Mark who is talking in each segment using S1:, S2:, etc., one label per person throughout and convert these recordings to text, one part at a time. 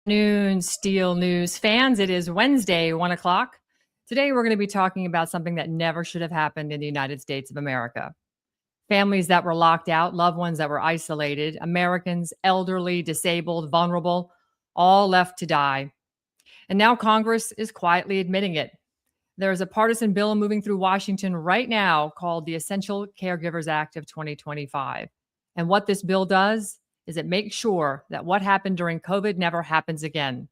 S1: Afternoon, Steel News fans. It is Wednesday, 1 o'clock. Today, we're going to be talking about something that never should have happened in the United States of America. Families that were locked out, loved ones that were isolated, Americans, elderly, disabled, vulnerable, all left to die. And now Congress is quietly admitting it. There's a partisan bill moving through Washington right now called the Essential Caregivers Act of 2025. And what this bill does is it makes sure that what happened during COVID never happens again.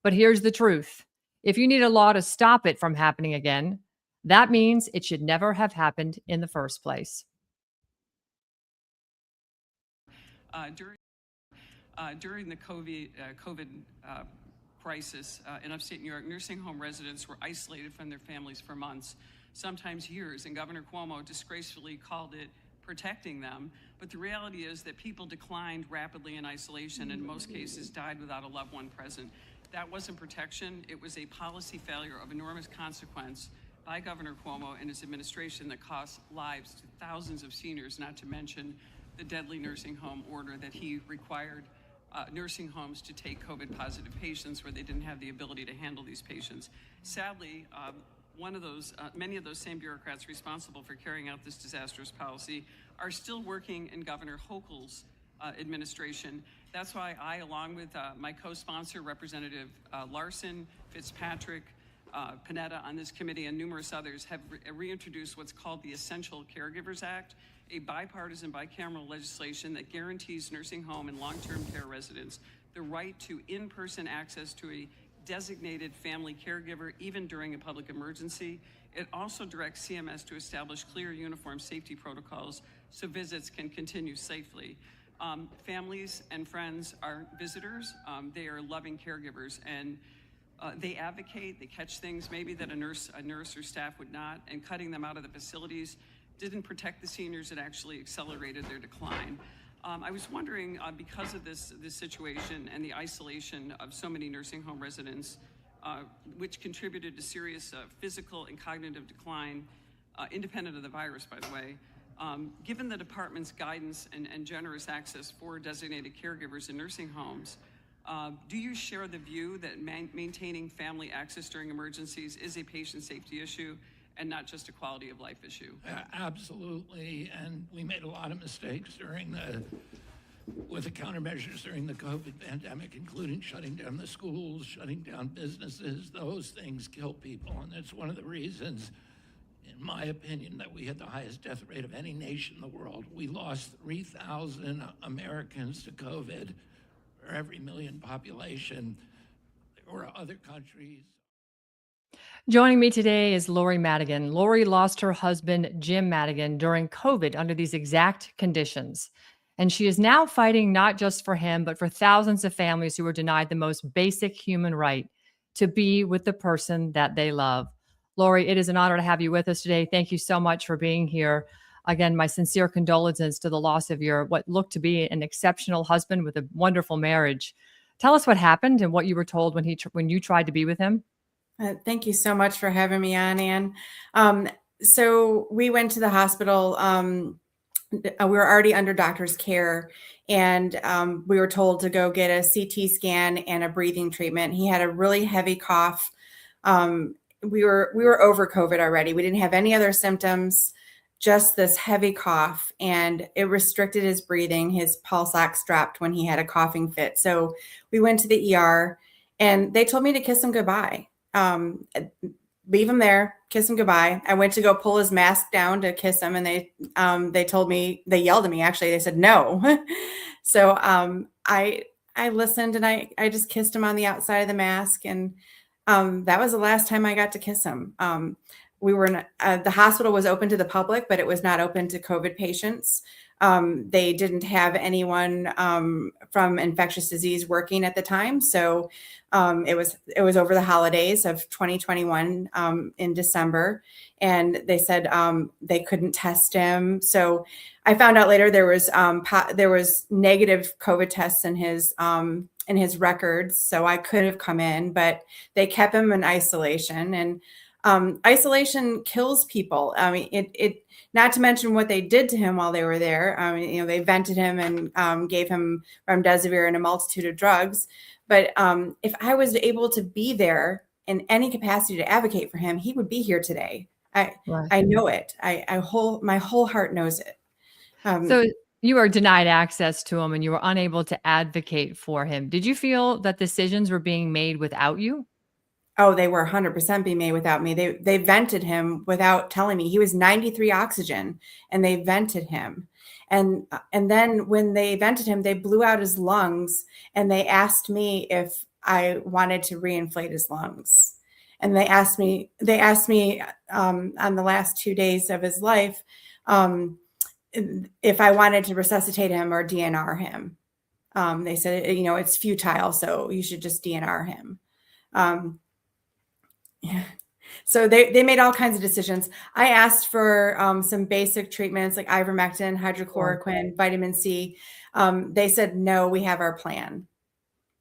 S1: But here's the truth. If you need a law to stop it from happening again, that means it should never have happened in the first place.
S2: During the COVID crisis in upstate New York, nursing home residents were isolated from their families for months, sometimes years, and Governor Cuomo disgracefully called it protecting them. But the reality is that people declined rapidly in isolation and in most cases died without a loved one present. That wasn't protection. It was a policy failure of enormous consequence by Governor Cuomo and his administration that cost lives to thousands of seniors, not to mention the deadly nursing home order that he required nursing homes to take COVID positive patients where they didn't have the ability to handle these patients. Sadly, many of those same bureaucrats responsible for carrying out this disastrous policy are still working in Governor Hochul's administration. That's why I, along with my co-sponsor, Representative Larson, Fitzpatrick, Panetta on this committee, and numerous others, have reintroduced what's called the Essential Caregivers Act, a bipartisan, bicameral legislation that guarantees nursing home and long-term care residents the right to in-person access to a designated family caregiver, even during a public emergency. It also directs CMS to establish clear, uniform safety protocols so visits can continue safely. Families and friends are visitors. They are loving caregivers, and they advocate, they catch things maybe that a nurse or staff would not, and cutting them out of the facilities didn't protect the seniors, it actually accelerated their decline. I was wondering, because of this situation and the isolation of so many nursing home residents, which contributed to serious physical and cognitive decline, independent of the virus, by the way, given the department's guidance and generous access for designated caregivers in nursing homes, do you share the view that maintaining family access during emergencies is a patient safety issue and not just a quality of life issue?
S3: Absolutely, and we made a lot of mistakes with the countermeasures during the COVID pandemic, including shutting down the schools, shutting down businesses. Those things kill people, and it's one of the reasons, in my opinion, that we had the highest death rate of any nation in the world. We lost 3,000 Americans to COVID for every million population. There were other countries.
S1: Joining me today is Lori Madigan. Lori lost her husband, Jim Madigan, during COVID under these exact conditions. And she is now fighting not just for him, but for thousands of families who were denied the most basic human right to be with the person that they love. Lori, it is an honor to have you with us today. Thank you so much for being here. Again, my sincere condolences to the loss of your what looked to be an exceptional husband with a wonderful marriage. Tell us what happened and what you were told when you tried to be with him.
S4: Thank you so much for having me on, Ann. So we went to the hospital. We were already under doctor's care, and we were told to go get a CT scan and a breathing treatment. He had a really heavy cough. We were over COVID already. We didn't have any other symptoms, just this heavy cough, and it restricted his breathing. His pulse ox dropped when he had a coughing fit. So we went to the ER, and they told me to kiss him goodbye. Leave him there, kiss him goodbye. I went to go pull his mask down to kiss him, and they told me, they yelled at me, actually. They said no. So I listened, and I just kissed him on the outside of the mask, and that was the last time I got to kiss him. We were in, the hospital was open to the public, but it was not open to COVID patients. They didn't have anyone from infectious disease working at the time. So it was over the holidays of 2021 in December, and they said they couldn't test him. So I found out later there was negative COVID tests in his records, so I could have come in, but they kept him in isolation. And Isolation kills people. I mean, it not to mention what they did to him while they were there. I mean, they vented him and gave him remdesivir and a multitude of drugs. But if I was able to be there in any capacity to advocate for him, he would be here today. I know it. My whole heart knows it.
S1: So you were denied access to him and you were unable to advocate for him. Did you feel that decisions were being made without you?
S4: Oh, they were 100% being made without me. They vented him without telling me. He was 93 oxygen, and they vented him. And then when they vented him, they blew out his lungs, and they asked me if I wanted to reinflate his lungs. And they asked me on the last 2 days of his life if I wanted to resuscitate him or DNR him. They said, it's futile, so you should just DNR him. Yeah. So they made all kinds of decisions. I asked for some basic treatments like ivermectin, hydrochloroquine, vitamin C. They said, no, we have our plan.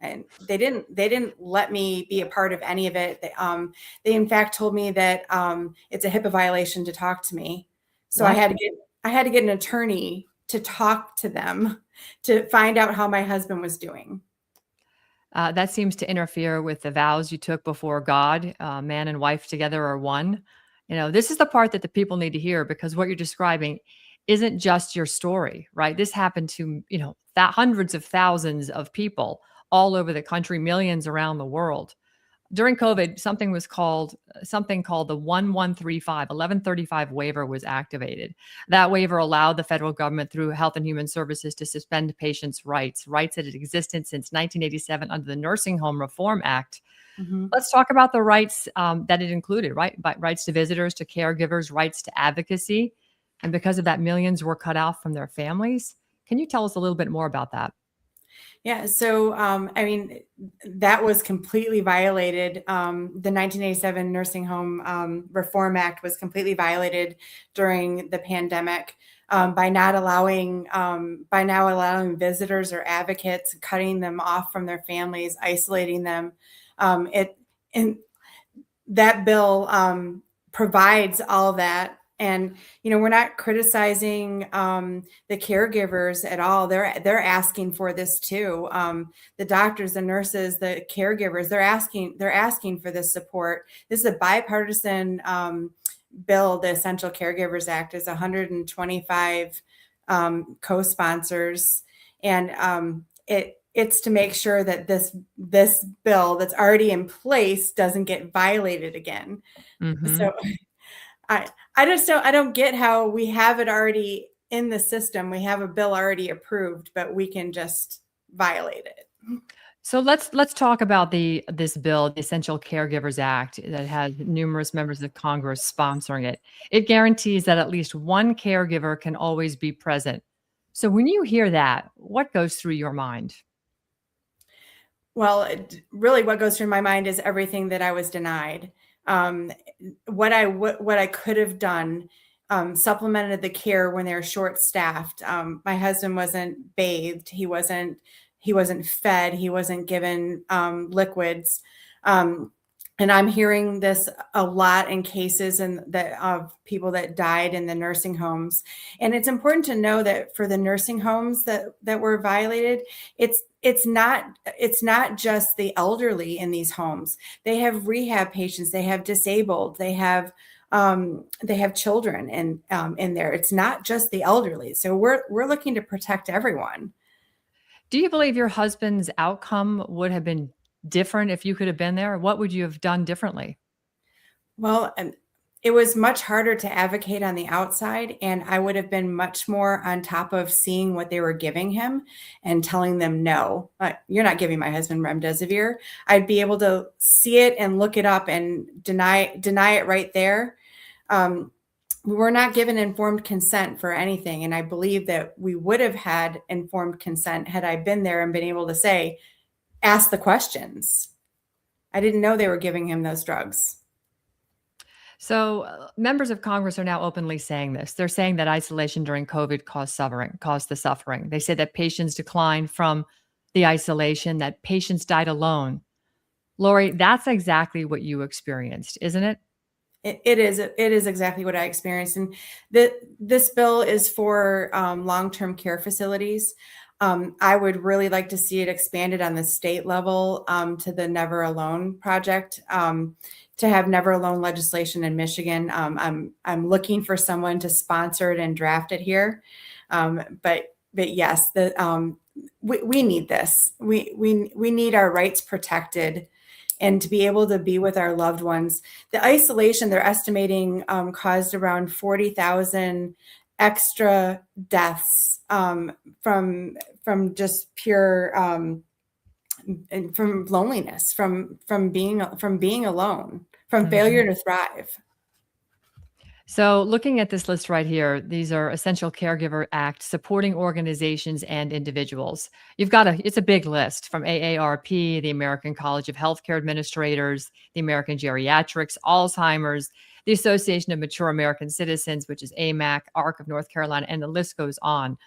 S4: And they didn't let me be a part of any of it. They in fact told me that it's a HIPAA violation to talk to me. So I had to get an attorney to talk to them to find out how my husband was doing.
S1: That seems to interfere with the vows you took before God. Man and wife together are one. This is the part that the people need to hear, because what you're describing isn't just your story, right? This happened to, hundreds of thousands of people all over the country, millions around the world. During COVID, something called the 1135 waiver was activated. That waiver allowed the federal government through Health and Human Services to suspend patients' rights that had existed since 1987 under the Nursing Home Reform Act. Mm-hmm. Let's talk about the rights that it included, right? Rights to visitors, to caregivers, rights to advocacy. And because of that, millions were cut off from their families. Can you tell us a little bit more about that?
S4: Yeah. So, that was completely violated. The 1987 Nursing Home Reform Act was completely violated during the pandemic by now allowing visitors or advocates, cutting them off from their families, isolating them. And that bill provides all that. And, we're not criticizing the caregivers at all. They're asking for this too. The doctors, the nurses, the caregivers, they're asking for this support. This is a bipartisan bill. The Essential Caregivers Act is 125 co-sponsors. And it's to make sure that this bill that's already in place doesn't get violated again. Mm-hmm. So I don't get how we have it already in the system. We have a bill already approved, but we can just violate it.
S1: So let's talk about this bill, the Essential Caregivers Act, that has numerous members of Congress sponsoring it. It guarantees that at least one caregiver can always be present. So when you hear that, what goes through your mind?
S4: Well, really what goes through my mind is everything that I was denied. What I could have done, supplemented the care when they're short-staffed. My husband wasn't bathed. He wasn't fed. He wasn't given liquids. And I'm hearing this a lot in cases of people that died in the nursing homes. And it's important to know that for the nursing homes that were violated, it's not just the elderly in these homes. They have rehab patients, they have disabled, they have children in there. It's not just the elderly. So we're looking to protect everyone.
S1: Do you believe your husband's outcome would have been different if you could have been there? What would you have done differently?
S4: Well, it was much harder to advocate on the outside, and I would have been much more on top of seeing what they were giving him and telling them, no, you're not giving my husband remdesivir. I'd be able to see it and look it up and deny it right there. We were not given informed consent for anything. And I believe that we would have had informed consent had I been there and been able to say, ask the questions. I didn't know they were giving him those drugs.
S1: So members of Congress are now openly saying this. They're saying that isolation during COVID caused the suffering. They say that patients declined from the isolation, that patients died alone. Lori, that's exactly what you experienced, isn't it?
S4: It is exactly what I experienced. And this bill is for long-term care facilities. I would really like to see it expanded on the state level to the Never Alone project, to have Never Alone legislation in Michigan. I'm looking for someone to sponsor it and draft it here. But yes, we need this. We need our rights protected and to be able to be with our loved ones. The isolation, they're estimating, caused around 40,000 extra deaths from just pure and from loneliness, from being alone, from failure to thrive.
S1: So looking at this list right here, these are Essential Caregiver Act supporting organizations and individuals. It's a big list from AARP, the American College of Healthcare Administrators, the American Geriatrics, Alzheimer's, the Association of Mature American Citizens, which is AMAC, ARC of North Carolina, and the list goes on.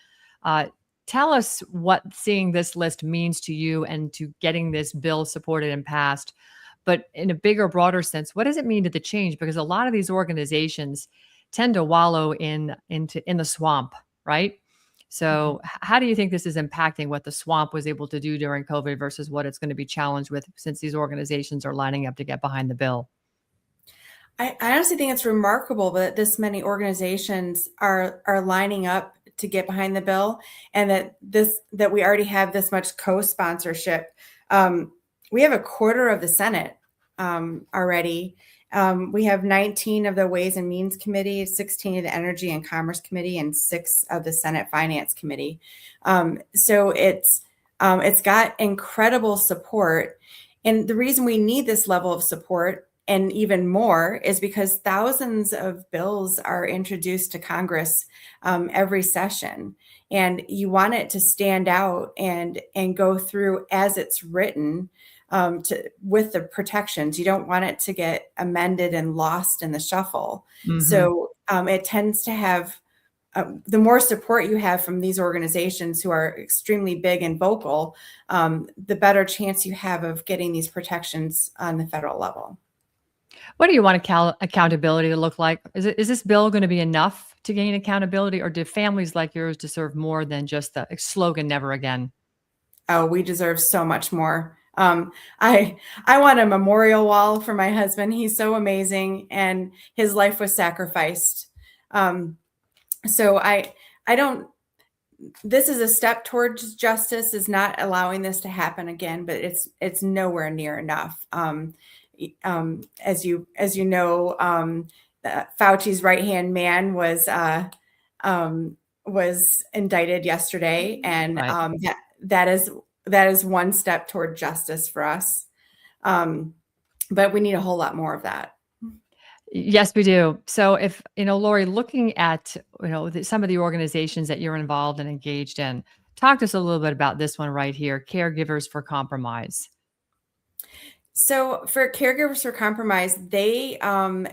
S1: Tell us what seeing this list means to you and to getting this bill supported and passed. But in a bigger, broader sense, what does it mean to the change? Because a lot of these organizations tend to wallow in the swamp, right? So how do you think this is impacting what the swamp was able to do during COVID versus what it's going to be challenged with, since these organizations are lining up to get behind the bill?
S4: I honestly think it's remarkable that this many organizations are lining up to get behind the bill, and that we already have this much co-sponsorship. We have a quarter of the Senate already. We have 19 of the Ways and Means Committee, 16 of the Energy and Commerce Committee, and 6 of the Senate Finance Committee. So it's got incredible support. And the reason we need this level of support and even more is because thousands of bills are introduced to Congress every session. And you want it to stand out and go through as it's written, with the protections. You don't want it to get amended and lost in the shuffle. So it tends to have, the more support you have from these organizations who are extremely big and vocal, the better chance you have of getting these protections on the federal level.
S1: What do you want accountability to look like? Is this bill going to be enough to gain accountability, or do families like yours deserve more than just the slogan, never again?
S4: Oh, we deserve so much more. I want a memorial wall for my husband. He's so amazing, and his life was sacrificed. So I don't. This is a step towards justice. Is not allowing this to happen again, but it's nowhere near enough. As you know, Fauci's right-hand man was indicted yesterday, and
S1: Right.
S4: that is one step toward justice for us. But we need a whole lot more of that.
S1: Yes, we do. So if, Lori, looking at, some of the organizations that you're involved and engaged in, talk to us a little bit about this one right here, Caregivers for Compromise.
S4: So for Caregivers for Compromise, they I'm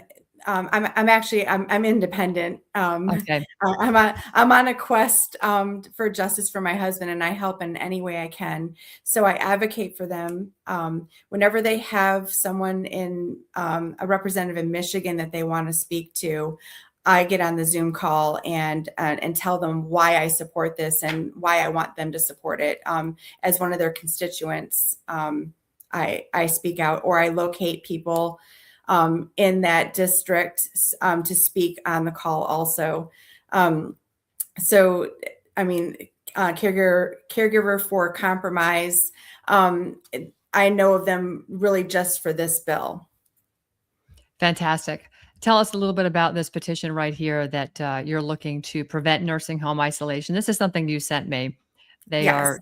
S4: independent.
S1: Okay.
S4: I'm on a quest for justice for my husband, and I help in any way I can. So I advocate for them. Whenever they have someone in a representative in Michigan that they want to speak to, I get on the Zoom call and tell them why I support this and why I want them to support it. As one of their constituents, I speak out, or I locate people in that district to speak on the call also. So, I mean, caregiver for Compromise, I know of them really just for this bill.
S1: Fantastic. Tell us a little bit about this petition right here that you're looking to prevent nursing home isolation. This is something you sent me. They're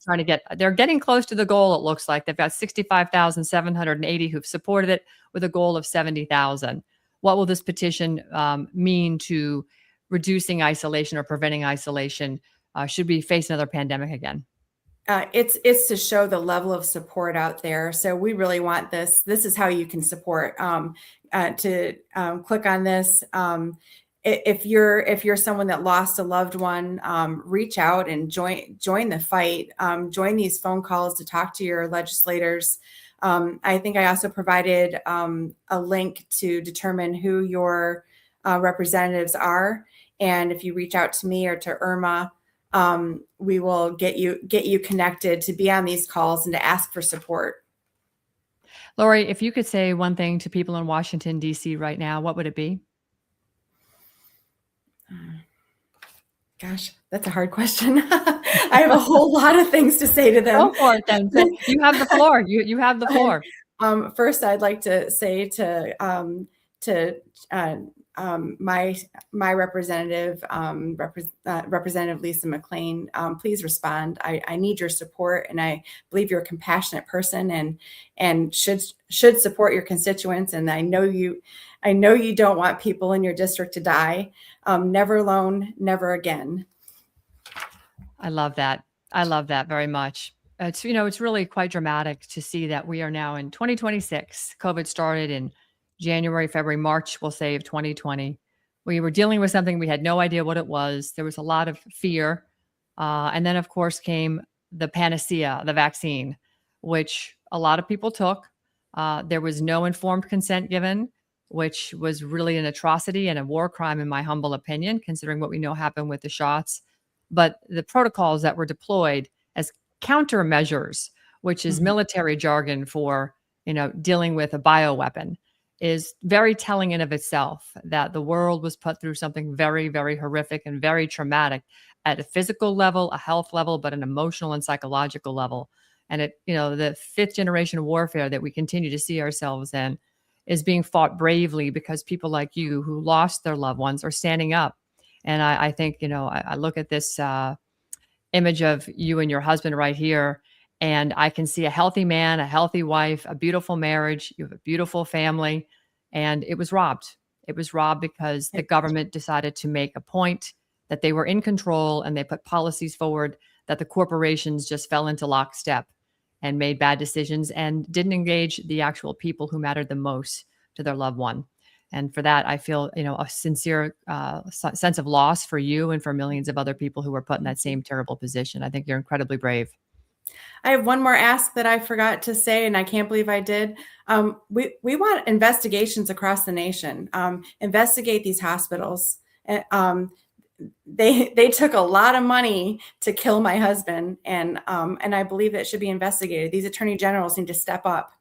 S1: getting close to the goal. It looks like they've got 65,780 who've supported it with a goal of 70,000. What will this petition mean to reducing isolation or preventing isolation should we face another pandemic again?
S4: It's to show the level of support out there. So we really want this. This is how you can support. Click on this. If you're someone that lost a loved one, reach out and join the fight. Join these phone calls to talk to your legislators. I think I also provided a link to determine who your representatives are. And if you reach out to me or to Irma, we will get you connected to be on these calls and to ask for support.
S1: Lori, if you could say one thing to people in Washington, D.C. right now, what would it be?
S4: Gosh, that's a hard question. I have a whole lot of things to say to them.
S1: Go for it then. So you have the floor. You have the floor.
S4: First, I'd like to say to my representative, Representative Lisa McLean, please respond. I need your support, and I believe you're a compassionate person and should support your constituents. And I know you don't want people in your district to die. Never alone, never again.
S1: I love that. I love that very much. It's really quite dramatic to see that we are now in 2026. COVID started in January, February, March, we'll say, of 2020. We were dealing with something we had no idea what it was. There was a lot of fear. And then, of course, came the panacea, the vaccine, which a lot of people took. There was no informed consent given, which was really an atrocity and a war crime, in my humble opinion, considering what we know happened with the shots. But the protocols that were deployed as countermeasures, which is military jargon for, dealing with a bioweapon, is very telling in of itself that the world was put through something very, very horrific and very traumatic at a physical level, a health level, but an emotional and psychological level. And the fifth generation warfare that we continue to see ourselves in is being fought bravely because people like you who lost their loved ones are standing up. And I think, I look at this image of you and your husband right here, and I can see a healthy man, a healthy wife, a beautiful marriage. You have a beautiful family, and it was robbed. It was robbed because the government decided to make a point that they were in control, and they put policies forward that the corporations just fell into lockstep and made bad decisions and didn't engage the actual people who mattered the most to their loved one. And for that, I feel, a sincere sense of loss for you and for millions of other people who were put in that same terrible position. I think you're incredibly brave.
S4: I have one more ask that I forgot to say, and I can't believe I did. We want investigations across the nation. Investigate these hospitals. They took a lot of money to kill my husband, and I believe it should be investigated. These attorney generals need to step up.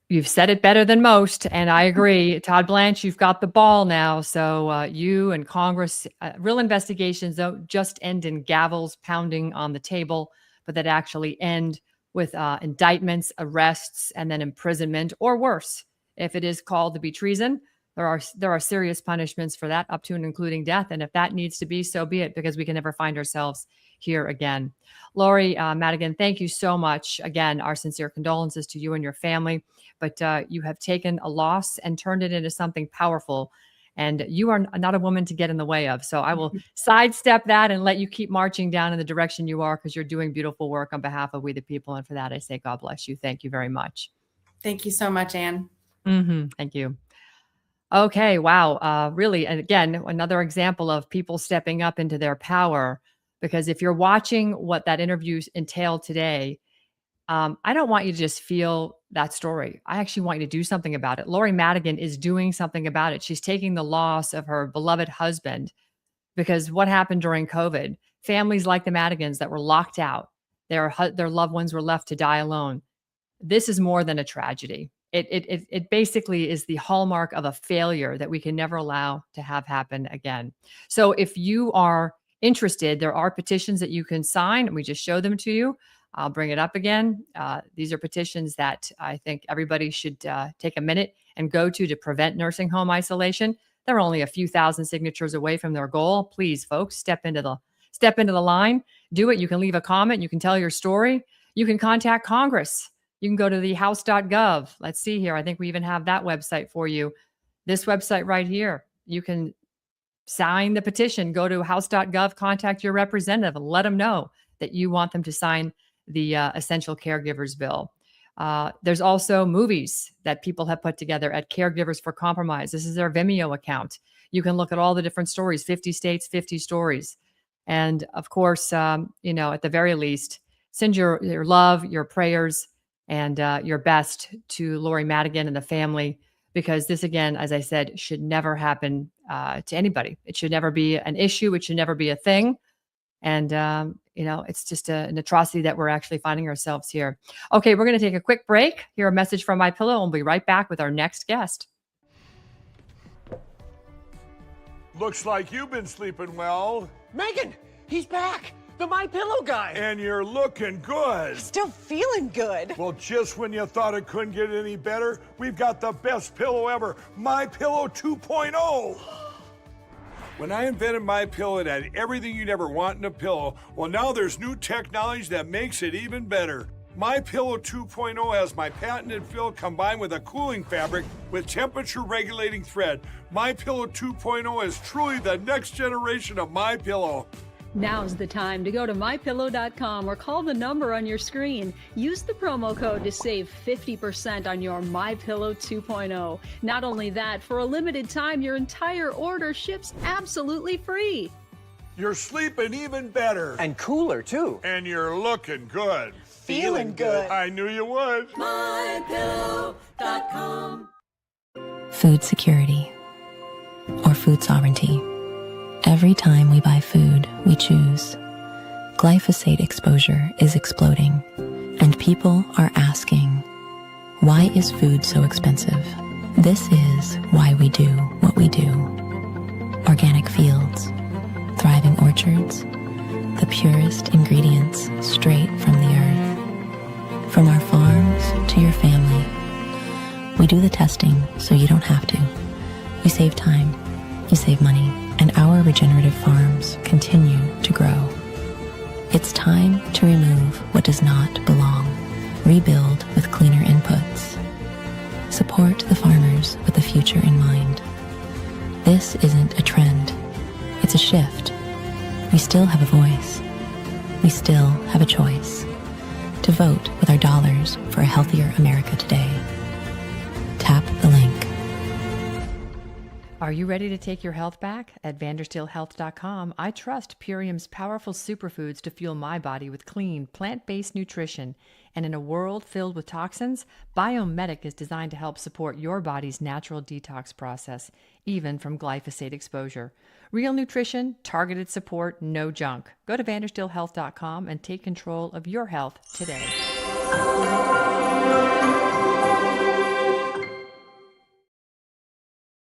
S1: You've said it better than most, and I agree. Todd Blanche, you've got the ball now. So you and Congress, real investigations don't just end in gavels pounding on the table, but that actually end with indictments, arrests, and then imprisonment, or worse, if it is called to be treason. There are serious punishments for that, up to and including death. And if that needs to be, so be it, because we can never find ourselves here again. Lori Madigan, thank you so much. Again, our sincere condolences to you and your family. But you have taken a loss and turned it into something powerful. And you are not a woman to get in the way of. So I will sidestep that and let you keep marching down in the direction you are, because you're doing beautiful work on behalf of We the People. And for that, I say, God bless you. Thank you very much.
S4: Thank you so much, Ann.
S1: Thank you. Okay. Wow. Really, and again, another example of people stepping up into their power. Because if you're watching what that interview entailed today, I don't want you to just feel that story. I actually want you to do something about it. Lori Madigan is doing something about it. She's taking the loss of her beloved husband, because what happened during COVID, families like the Madigans that were locked out, their loved ones were left to die alone. This is more than a tragedy. It basically is the hallmark of a failure that we can never allow to have happen again. So if you are interested, there are petitions that you can sign, and we just show them to you. I'll bring it up again. These are petitions that I think everybody should take a minute and go to prevent nursing home isolation. They're only a few thousand signatures away from their goal. Please, folks, step into the line. Do it. You can leave a comment. You can tell your story. You can contact Congress. You can go to the house.gov. Let's see here. I think we even have that website for you. This website right here. You can sign the petition. Go to house.gov. Contact your representative and let them know that you want them to sign the Essential Caregivers Bill. There's also movies that people have put together at Caregivers for Compromise. This is their Vimeo account. You can look at all the different stories, 50 states, 50 stories. And of course, at the very least, Send your love, your prayers, and your best to Lori Madigan and the family, because this, again, as I said, should never happen to anybody. It should never be an issue. It should never be a thing. And, it's just an atrocity that we're actually finding ourselves here. Okay, we're going to take a quick break, hear a message from MyPillow, and we'll be right back with our next guest.
S5: Looks like you've been sleeping well.
S6: Megan, he's back. The MyPillow guy.
S5: And you're looking good.
S7: Still feeling good.
S5: Well, just when you thought it couldn't get any better, we've got the best pillow ever, MyPillow 2.0. When I invented MyPillow, it had everything you'd ever want in a pillow. Well, now there's new technology that makes it even better. MyPillow 2.0 has my patented fill combined with a cooling fabric with temperature regulating thread. MyPillow 2.0 is truly the next generation of MyPillow.
S8: Now's the time to go to MyPillow.com or call the number on your screen. Use the promo code to save 50% on your MyPillow 2.0. Not only that, for a limited time, your entire order ships absolutely free.
S5: You're sleeping even better.
S6: And cooler, too.
S5: And you're looking good.
S7: Feeling good.
S5: I knew you would.
S7: MyPillow.com.
S9: Food security or food sovereignty. Every time we buy food, we choose. Glyphosate exposure is exploding, and people are asking, why is food so expensive? This is why we do what we do. Organic fields, thriving orchards, the purest ingredients straight from the earth. From our farms to your family, we do the testing so you don't have to. You save time, you save money, and our regenerative farms continue to grow. It's time to remove what does not belong. Rebuild with cleaner inputs. Support the farmers with the future in mind. This isn't a trend. It's a shift. We still have a voice. We still have a choice to vote with our dollars for a healthier America today. Tap the link.
S1: Are you ready to take your health back? At vandersteelhealth.com, I trust Purium's powerful superfoods to fuel my body with clean, plant-based nutrition. And in a world filled with toxins, Biomedic is designed to help support your body's natural detox process, even from glyphosate exposure. Real nutrition, targeted support, no junk. Go to vandersteelhealth.com and take control of your health today.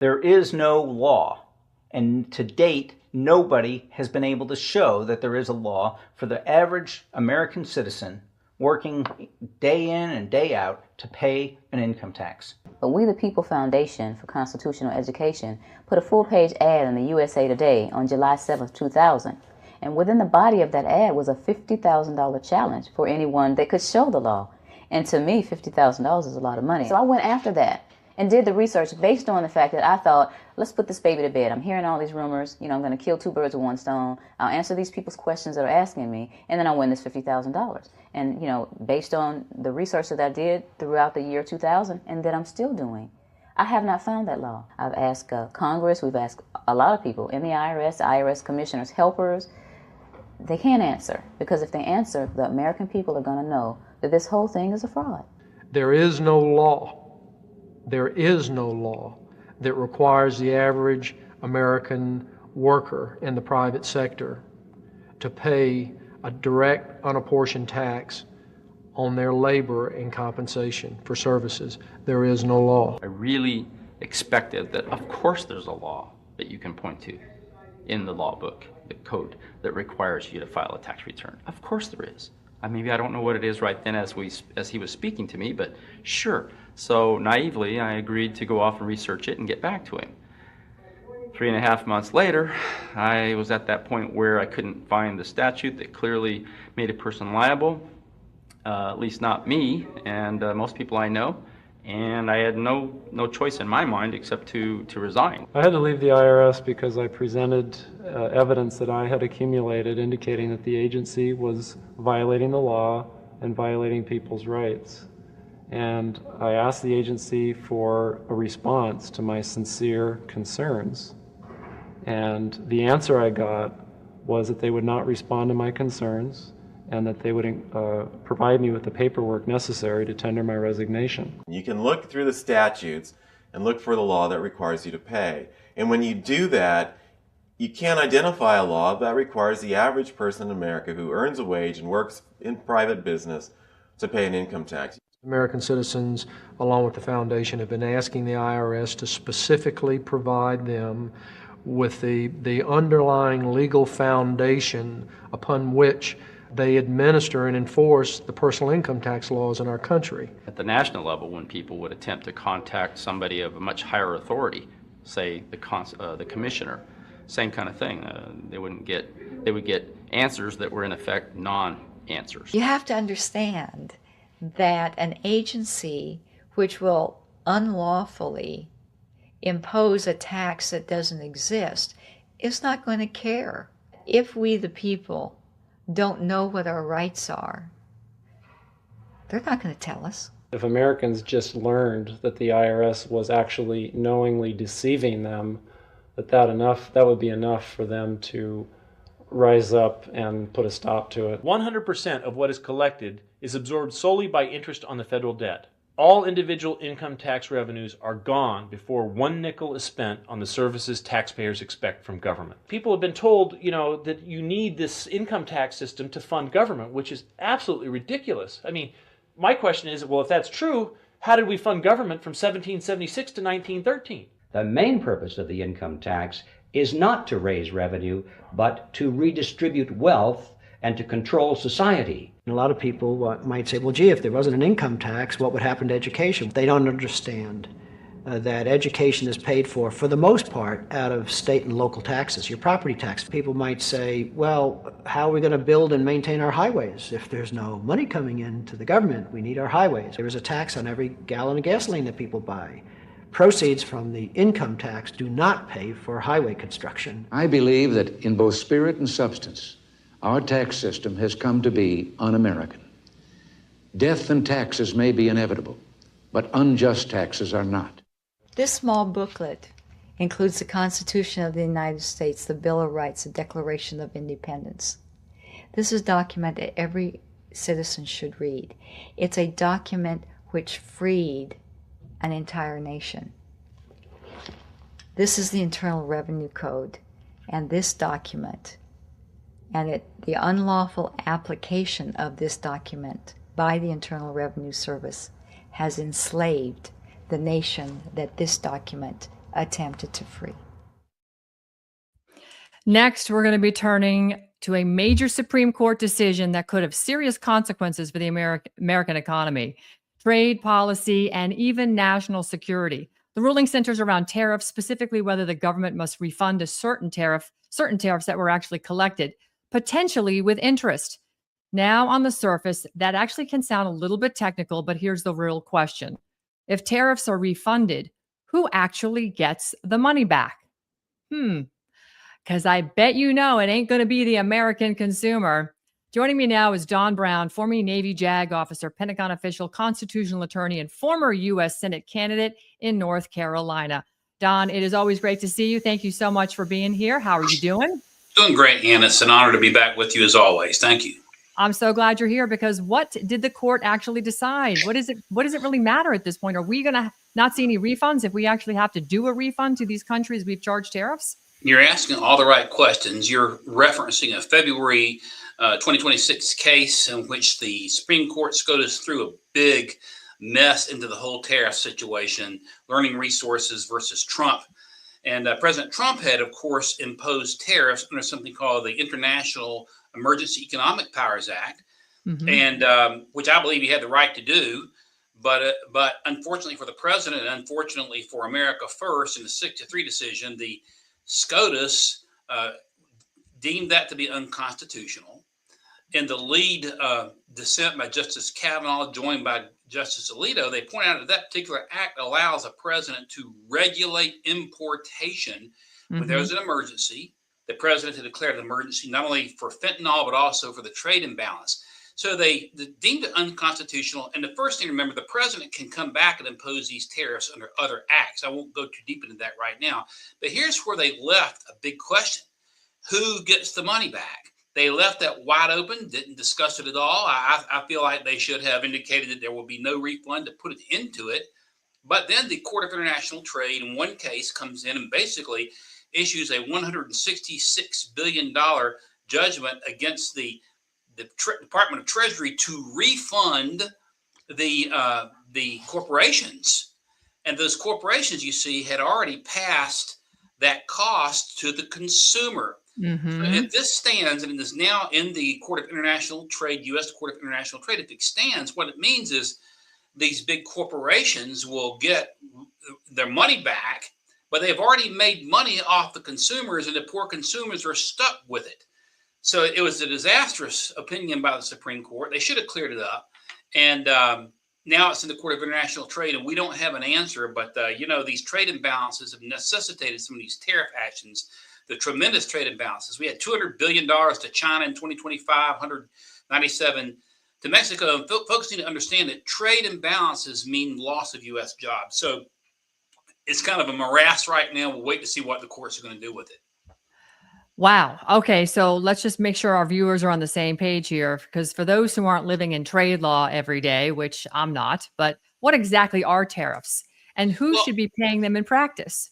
S10: There is no law, and to date, nobody has been able to show that there is a law for the average American citizen working day in and day out to pay an income tax.
S11: But We the People Foundation for Constitutional Education put a full-page ad in the USA Today on July 7th, 2000. And within the body of that ad was a $50,000 challenge for anyone that could show the law. And to me, $50,000 is a lot of money. So I went after that and did the research based on the fact that I thought, let's put this baby to bed. I'm hearing all these rumors. I'm going to kill two birds with one stone. I'll answer these people's questions that are asking me, and then I'll win this $50,000. And, based on the research that I did throughout the year 2000 and that I'm still doing, I have not found that law. I've asked Congress. We've asked a lot of people in the IRS commissioners, helpers. They can't answer, because if they answer, the American people are going to know that this whole thing is a fraud.
S12: There is no law. There is no law that requires the average American worker in the private sector to pay a direct unapportioned tax on their labor and compensation for services. There is no law.
S13: I really expected that, of course there's a law that you can point to in the law book, the code, that requires you to file a tax return. Of course there is. Maybe I don't know what it is right then as he was speaking to me, but sure. So naively, I agreed to go off and research it and get back to him. 3.5 months later, I was at that point where I couldn't find the statute that clearly made a person liable, at least not me and most people I know. And I had no choice in my mind except to resign.
S12: I had to leave the IRS because I presented evidence that I had accumulated indicating that the agency was violating the law and violating people's rights. And I asked the agency for a response to my sincere concerns. And the answer I got was that they would not respond to my concerns and that they would provide me with the paperwork necessary to tender my resignation.
S14: You can look through the statutes and look for the law that requires you to pay. And when you do that, you can't identify a law that requires the average person in America who earns a wage and works in private business to pay an income tax.
S12: American citizens, along with the foundation, have been asking the IRS to specifically provide them with the underlying legal foundation upon which they administer and enforce the personal income tax laws in our country.
S13: At the national level, when people would attempt to contact somebody of a much higher authority, say the commissioner, same kind of thing. They would get answers that were in effect non-answers.
S15: You have to understand that an agency which will unlawfully impose a tax that doesn't exist is not going to care. If we, the people, don't know what our rights are, they're not going to tell us.
S12: If Americans just learned that the IRS was actually knowingly deceiving them, that would be enough for them to rise up and put a stop to it.
S16: 100% of what is collected is absorbed solely by interest on the federal debt. All individual income tax revenues are gone before 1 nickel is spent on the services taxpayers expect from government. People have been told, that you need this income tax system to fund government, which is absolutely ridiculous. I mean, my question is, well, if that's true, how did we fund government from 1776 to 1913?
S17: The main purpose of the income tax is not to raise revenue, but to redistribute wealth and to control society.
S18: A lot of people might say, well, gee, if there wasn't an income tax, what would happen to education? They don't understand that education is paid for the most part, out of state and local taxes, your property tax. People might say, well, how are we going to build and maintain our highways? If there's no money coming into the government, we need our highways. There is a tax on every gallon of gasoline that people buy. Proceeds from the income tax do not pay for highway construction.
S19: I believe that in both spirit and substance, our tax system has come to be un-American. Death and taxes may be inevitable, but unjust taxes are not.
S15: This small booklet includes the Constitution of the United States, the Bill of Rights, the Declaration of Independence. This is a document that every citizen should read. It's a document which freed an entire nation. This is the Internal Revenue Code, and this document, and the unlawful application of this document by the Internal Revenue Service has enslaved the nation that this document attempted to free.
S1: Next, we're going to be turning to a major Supreme Court decision that could have serious consequences for the American economy, trade policy, and even national security. The ruling centers around tariffs, specifically whether the government must refund a certain tariffs that were actually collected, potentially with interest. Now, on the surface, that actually can sound a little bit technical, but here's the real question. If tariffs are refunded, who actually gets the money back? Because I bet you know it ain't going to be the American consumer. Joining me now is Don Brown, former Navy JAG officer, Pentagon official, constitutional attorney, and former U.S. Senate candidate in North Carolina. Don, it is always great to see you. Thank you so much for being here. How are you doing?
S20: Doing great, Ann. It's an honor to be back with you as always. Thank you.
S1: I'm so glad you're here, because what did the court actually decide? What does it really matter at this point? Are we going to not see any refunds if we actually have to do a refund to these countries we've charged tariffs?
S20: You're asking all the right questions. You're referencing a February 2026 case in which the Supreme Court SCOTUS threw a big mess into the whole tariff situation, learning resources versus Trump. And President Trump had, of course, imposed tariffs under something called the International Emergency Economic Powers Act, and which I believe he had the right to do. But unfortunately for the president, and unfortunately for America First, in the 6-3 decision, the SCOTUS deemed that to be unconstitutional. In the lead dissent by Justice Kavanaugh, joined by Justice Alito, they point out that that particular act allows a president to regulate importation when there's an emergency. The president had declared an emergency not only for fentanyl, but also for the trade imbalance. So they deemed it unconstitutional. And the first thing to remember, the president can come back and impose these tariffs under other acts. I won't go too deep into that right now. But here's where they left a big question. Who gets the money back? They left that wide open, didn't discuss it at all. I feel like they should have indicated that there will be no refund to put it into it. But then the Court of International Trade in one case comes in and basically issues a $166 billion judgment against the Department of Treasury to refund the corporations. And those corporations, you see, had already passed that cost to the consumer. So if this stands, and it is now in the Court of International Trade, U.S. Court of International Trade, if it stands, what it means is these big corporations will get their money back, but they've already made money off the consumers, and the poor consumers are stuck with it. So it was a disastrous opinion by the Supreme Court. They should have cleared it up. And now it's in the Court of International Trade, and we don't have an answer. But, you know, these trade imbalances have necessitated some of these tariff actions, the tremendous trade imbalances. We had $200 billion to China in 2025, $197 to Mexico. And folks need to understand that trade imbalances mean loss of U.S. jobs. So it's kind of a morass right now. We'll wait to see what the courts are going to do with it.
S1: Wow. Okay. So let's just make sure our viewers are on the same page here, because for those who aren't living in trade law every day, which I'm not, but what exactly are tariffs and who should be paying them in practice?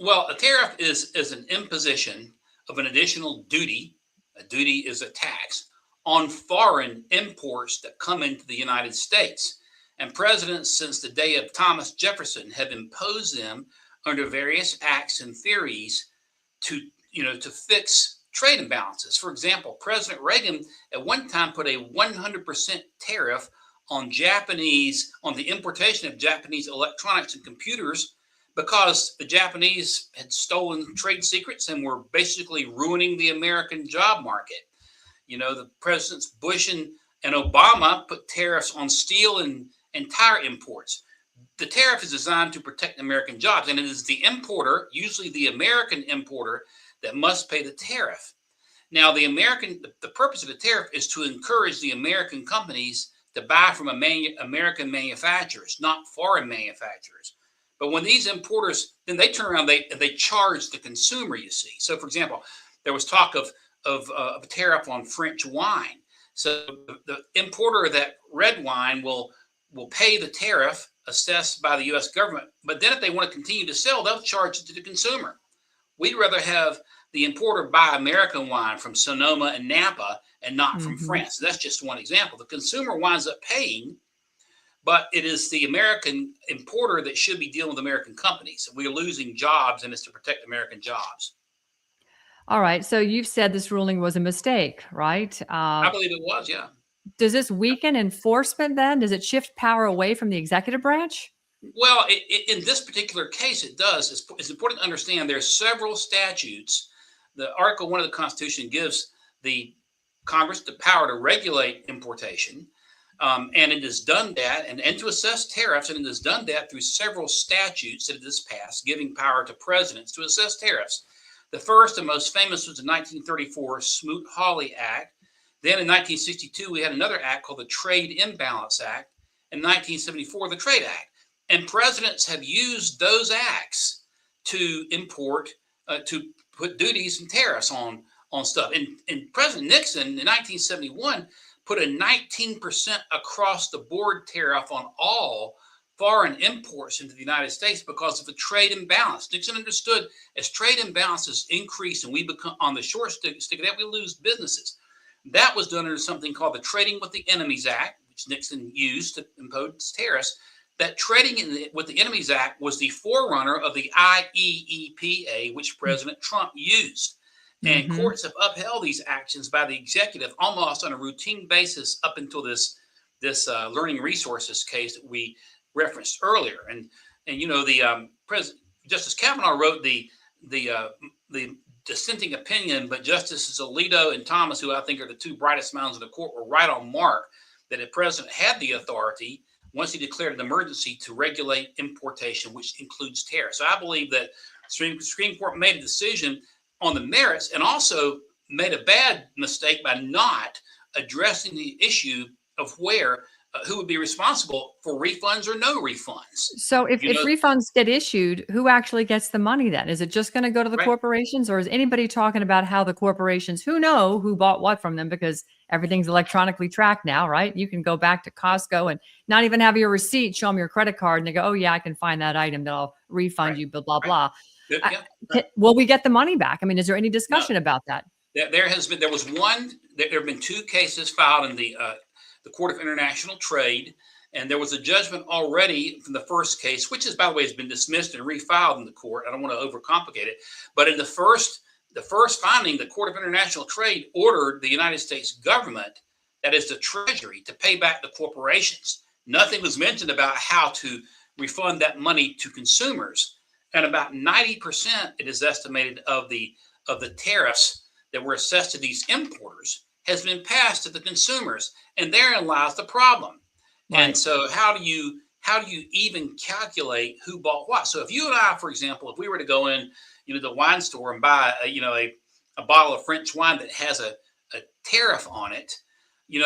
S20: Well, a tariff is an imposition of an additional duty. A duty is a tax on foreign imports that come into the United States. And presidents since the day of Thomas Jefferson have imposed them under various acts and theories to fix trade imbalances. For example, President Reagan at one time put a 100% tariff on the importation of Japanese electronics and computers because the Japanese had stolen trade secrets and were basically ruining the American job market. You know, the presidents Bush and Obama put tariffs on steel and tire imports. The tariff is designed to protect American jobs, and it is the importer, usually the American importer, that must pay the tariff. Now, the purpose of the tariff is to encourage the American companies to buy from American manufacturers, not foreign manufacturers. But when these importers, then they turn around, they charge the consumer, you see. So, for example, there was talk of a tariff on French wine. So the importer of that red wine will pay the tariff assessed by the U.S. government. But then if they want to continue to sell, they'll charge it to the consumer. We'd rather have the importer buy American wine from Sonoma and Napa and not from France. That's just one example. The consumer winds up paying, but it is the American importer that should be dealing with American companies. We're losing jobs, and it's to protect American jobs.
S1: All right. So you've said this ruling was a mistake, right?
S20: I believe it was, yeah.
S1: Does this weaken enforcement then? Does it shift power away from the executive branch?
S20: Well, in this particular case, it does. It's important to understand there's several statutes. The Article 1 of the Constitution gives the Congress the power to regulate importation, and it has done that, and to assess tariffs, and it has done that through several statutes that it has passed, giving power to presidents to assess tariffs. The first and most famous was the 1934 Smoot-Hawley Act. Then in 1962, we had another act called the Trade Imbalance Act. In 1974, the Trade Act. And presidents have used those acts to to put duties and tariffs on stuff. And President Nixon in 1971 put a 19% across the board tariff on all foreign imports into the United States because of the trade imbalance. Nixon understood as trade imbalances increase and we become on the short stick of that, we lose businesses. That was done under something called the Trading with the Enemies Act, which Nixon used to impose tariffs. That Trading with the Enemies Act was the forerunner of the IEEPA, which President Trump used. And courts have upheld these actions by the executive almost on a routine basis up until this learning resources case that we referenced earlier. And you know, the Justice Kavanaugh wrote the dissenting opinion, but Justices Alito and Thomas, who I think are the two brightest minds of the court, were right on mark that the president had the authority once he declared an emergency to regulate importation, which includes tariffs. So I believe that the Supreme Court made a decision on the merits and also made a bad mistake by not addressing the issue of where who would be responsible for refunds or no refunds.
S1: So if refunds get issued, who actually gets the money then? Is it just going to go to the
S20: Right.
S1: corporations, or is anybody talking about how the corporations who know who bought what from them, because everything's electronically tracked now, right? You can go back to Costco and not even have your receipt, show them your credit card, and they go, oh yeah, I can find that item, that I'll refund you, blah, blah, blah. Will we get the money back? I mean, is there any discussion about that?
S20: There have been two cases filed in the Court of International Trade, and there was a judgment already from the first case, which is, by the way, has been dismissed and refiled in the court. I don't want to overcomplicate it, but in the first finding, the Court of International Trade ordered the United States government, that is the Treasury, to pay back the corporations. Nothing was mentioned about how to refund that money to consumers, and about 90%, it is estimated, of the tariffs that were assessed to these importers has been passed to the consumers, and therein lies the problem. Right. And so, how do you even calculate who bought what? So, if you and I, for example, if we were to go in, the wine store and buy, a bottle of French wine that has a tariff on it,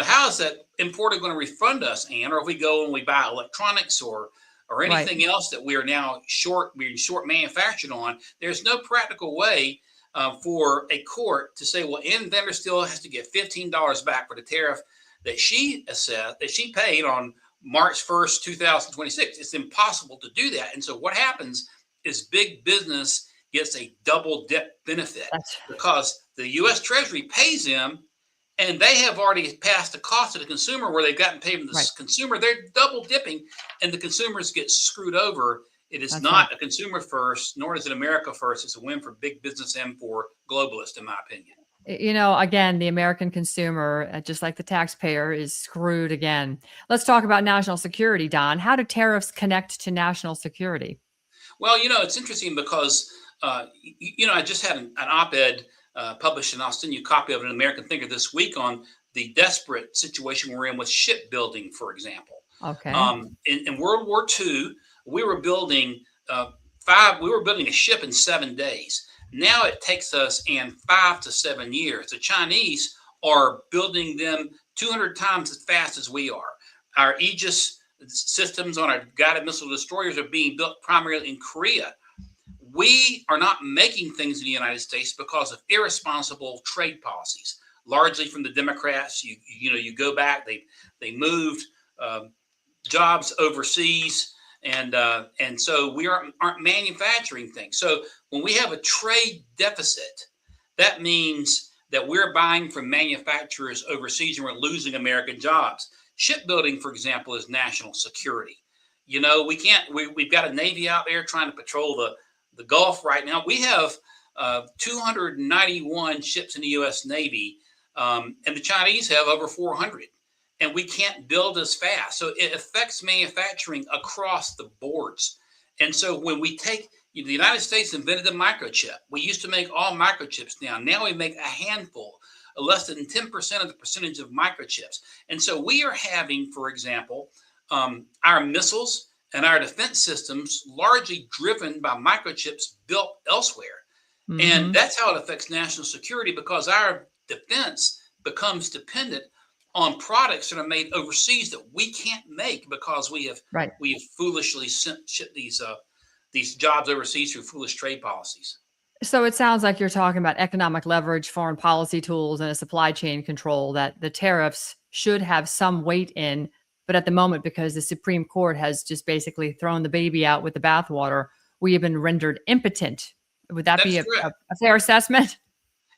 S20: how is that importer going to refund us, Ann? Or if we go and we buy electronics or anything else that we are now short manufactured on, there's no practical way for a court to say, well, Ann Vandersteel has to get $15 back for the tariff that she assessed, that she paid on March 1st, 2026. It's impossible to do that. And so what happens is big business gets a double dip benefit because the U.S. Treasury pays them, and they have already passed the cost to the consumer where they've gotten paid from the consumer. They're double dipping, and the consumers get screwed over. It is not a consumer first, nor is it America first. It's a win for big business and for globalists, in my opinion.
S1: Again, the American consumer, just like the taxpayer, is screwed again. Let's talk about national security, Don. How do tariffs connect to national security?
S20: Well, it's interesting because, I just had an op-ed published, and I'll send you a copy of it in American Thinker this week on the desperate situation we're in with shipbuilding, for example.
S1: Okay.
S20: In World War II, we were building a ship in 7 days. Now it takes us 5 to 7 years. The Chinese are building them 200 times as fast as we are. Our Aegis systems on our guided missile destroyers are being built primarily in Korea. We are not making things in the United States because of irresponsible trade policies, largely from the Democrats. You go back, they moved jobs overseas. And so we aren't manufacturing things. So when we have a trade deficit, that means that we're buying from manufacturers overseas and we're losing American jobs. Shipbuilding, for example, is national security. We've got a Navy out there trying to patrol the Gulf right now. We have 291 ships in the U.S. Navy, and the Chinese have over 400. And we can't build as fast. So it affects manufacturing across the boards. And so when we take, the United States invented the microchip. We used to make all microchips now. Now we make a handful, less than 10% of the percentage of microchips. And so we are having, for example, our missiles and our defense systems largely driven by microchips built elsewhere. Mm-hmm. And that's how it affects national security, because our defense becomes dependent on products that are made overseas that we can't make because we have foolishly shipped these jobs overseas through foolish trade policies.
S1: So it sounds like you're talking about economic leverage, foreign policy tools, and a supply chain control that the tariffs should have some weight in. But at the moment, because the Supreme Court has just basically thrown the baby out with the bathwater, we have been rendered impotent. Would that be a fair assessment?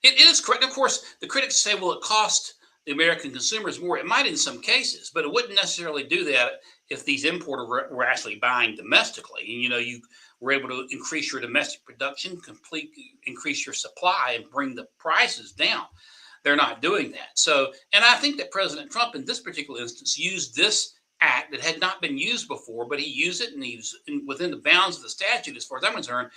S20: It is correct. Of course, the critics say, well, it cost the American consumers more. It might in some cases, but it wouldn't necessarily do that if these importers were actually buying domestically. And, you were able to increase your domestic production, increase your supply, and bring the prices down. They're not doing that. So, and I think that President Trump in this particular instance used this act that had not been used before, but he used it, and he was within the bounds of the statute, as far as I'm concerned,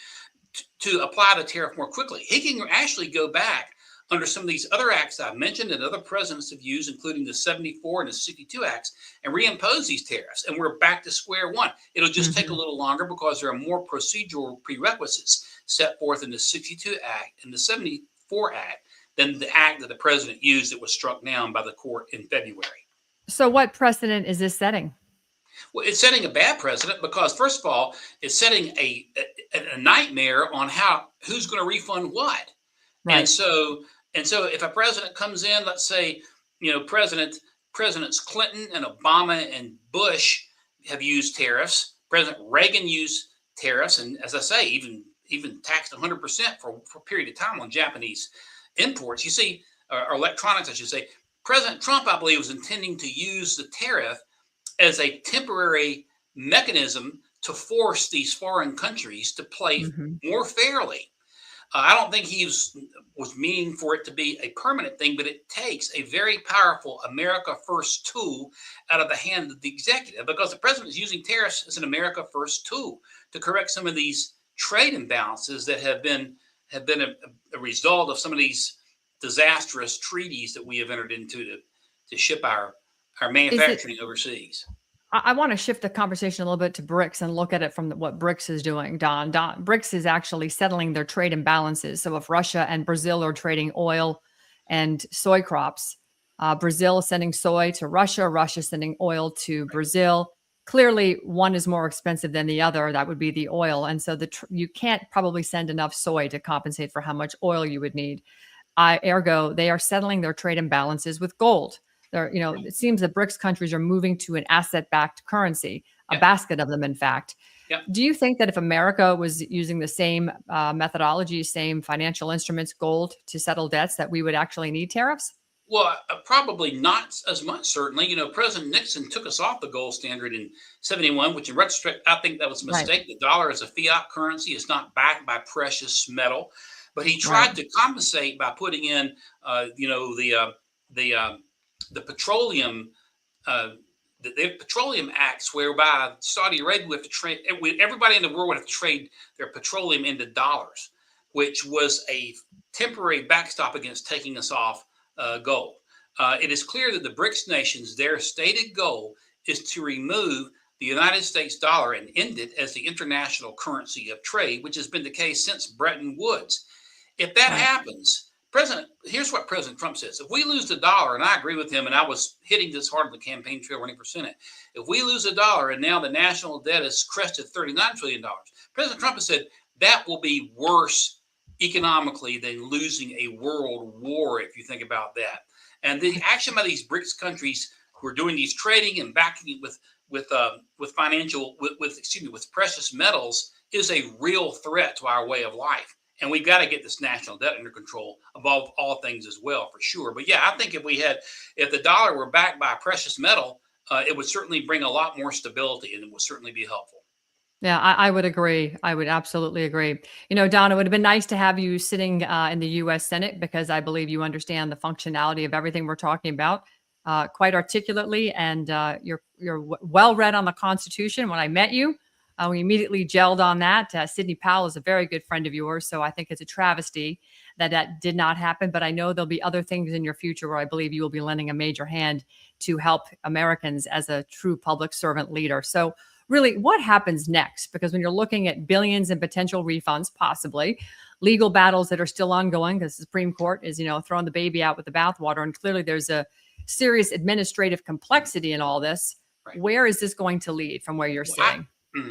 S20: to apply the tariff more quickly. He can actually go back under some of these other acts I've mentioned and other presidents have used, including the 74 and the 62 acts, and reimpose these tariffs. And we're back to square one. It'll just take a little longer because there are more procedural prerequisites set forth in the 62 Act and the 74 Act than the act that the president used that was struck down by the court in February.
S1: So what precedent is this setting?
S20: Well, it's setting a bad precedent because, first of all, it's setting a nightmare on who's going to refund what.
S1: Right.
S20: And so if a president comes in, let's say, Presidents Clinton and Obama and Bush have used tariffs. President Reagan used tariffs, and as I say, even taxed 100% for a period of time on Japanese imports. You see, or electronics, I should say. President Trump, I believe, was intending to use the tariff as a temporary mechanism to force these foreign countries to play more fairly. I don't think he was meaning for it to be a permanent thing, but it takes a very powerful America First tool out of the hand of the executive, because the president is using tariffs as an America First tool to correct some of these trade imbalances that have been a result of some of these disastrous treaties that we have entered into to ship our manufacturing overseas.
S1: I want to shift the conversation a little bit to BRICS and look at it from what BRICS is doing, Don. BRICS is actually settling their trade imbalances. So if Russia and Brazil are trading oil and soy crops, Brazil is sending soy to Russia, Russia sending oil to Brazil. Clearly, one is more expensive than the other. That would be the oil. And so you can't probably send enough soy to compensate for how much oil you would need. Ergo, they are settling their trade imbalances with gold. It seems that BRICS countries are moving to an asset-backed currency, a basket of them, in fact. Do you think that if America was using the same methodology, same financial instruments, gold, to settle debts, that we would actually need tariffs?
S20: Well, probably not as much, certainly. President Nixon took us off the gold standard in 71, which in retrospect, I think that was a mistake. The dollar is a fiat currency. It's not backed by precious metal. But he tried to compensate by putting in, the petroleum, the petroleum acts, whereby Saudi Arabia would have to trade, everybody in the world would have to trade their petroleum into dollars, which was a temporary backstop against taking us off gold. It is clear that the BRICS nations, their stated goal is to remove the United States dollar and end it as the international currency of trade, which has been the case since Bretton Woods. If that happens, here's what President Trump says. If we lose the dollar, and I agree with him, and I was hitting this hard on the campaign trail running for Senate. If we lose the dollar and now the national debt is crested $39 trillion, President Trump has said that will be worse economically than losing a world war, if you think about that. And the action by these BRICS countries who are doing these trading and backing it with precious metals is a real threat to our way of life. And we've got to get this national debt under control above all things as well, for sure. But yeah, I think if the dollar were backed by precious metal, it would certainly bring a lot more stability, and it would certainly be helpful.
S1: Yeah, I would agree. I would absolutely agree. Don, it would have been nice to have you sitting in the U.S. Senate, because I believe you understand the functionality of everything we're talking about quite articulately, and you're well read on the Constitution. When I met you, we immediately gelled on that. Sidney Powell is a very good friend of yours, so I think it's a travesty that did not happen. But I know there'll be other things in your future where I believe you will be lending a major hand to help Americans as a true public servant leader. So really, what happens next? Because when you're looking at billions in potential refunds, possibly legal battles that are still ongoing, because the Supreme Court is, throwing the baby out with the bathwater, and clearly there's a serious administrative complexity in all this.
S20: Right.
S1: Where is this going to lead from where you're sitting?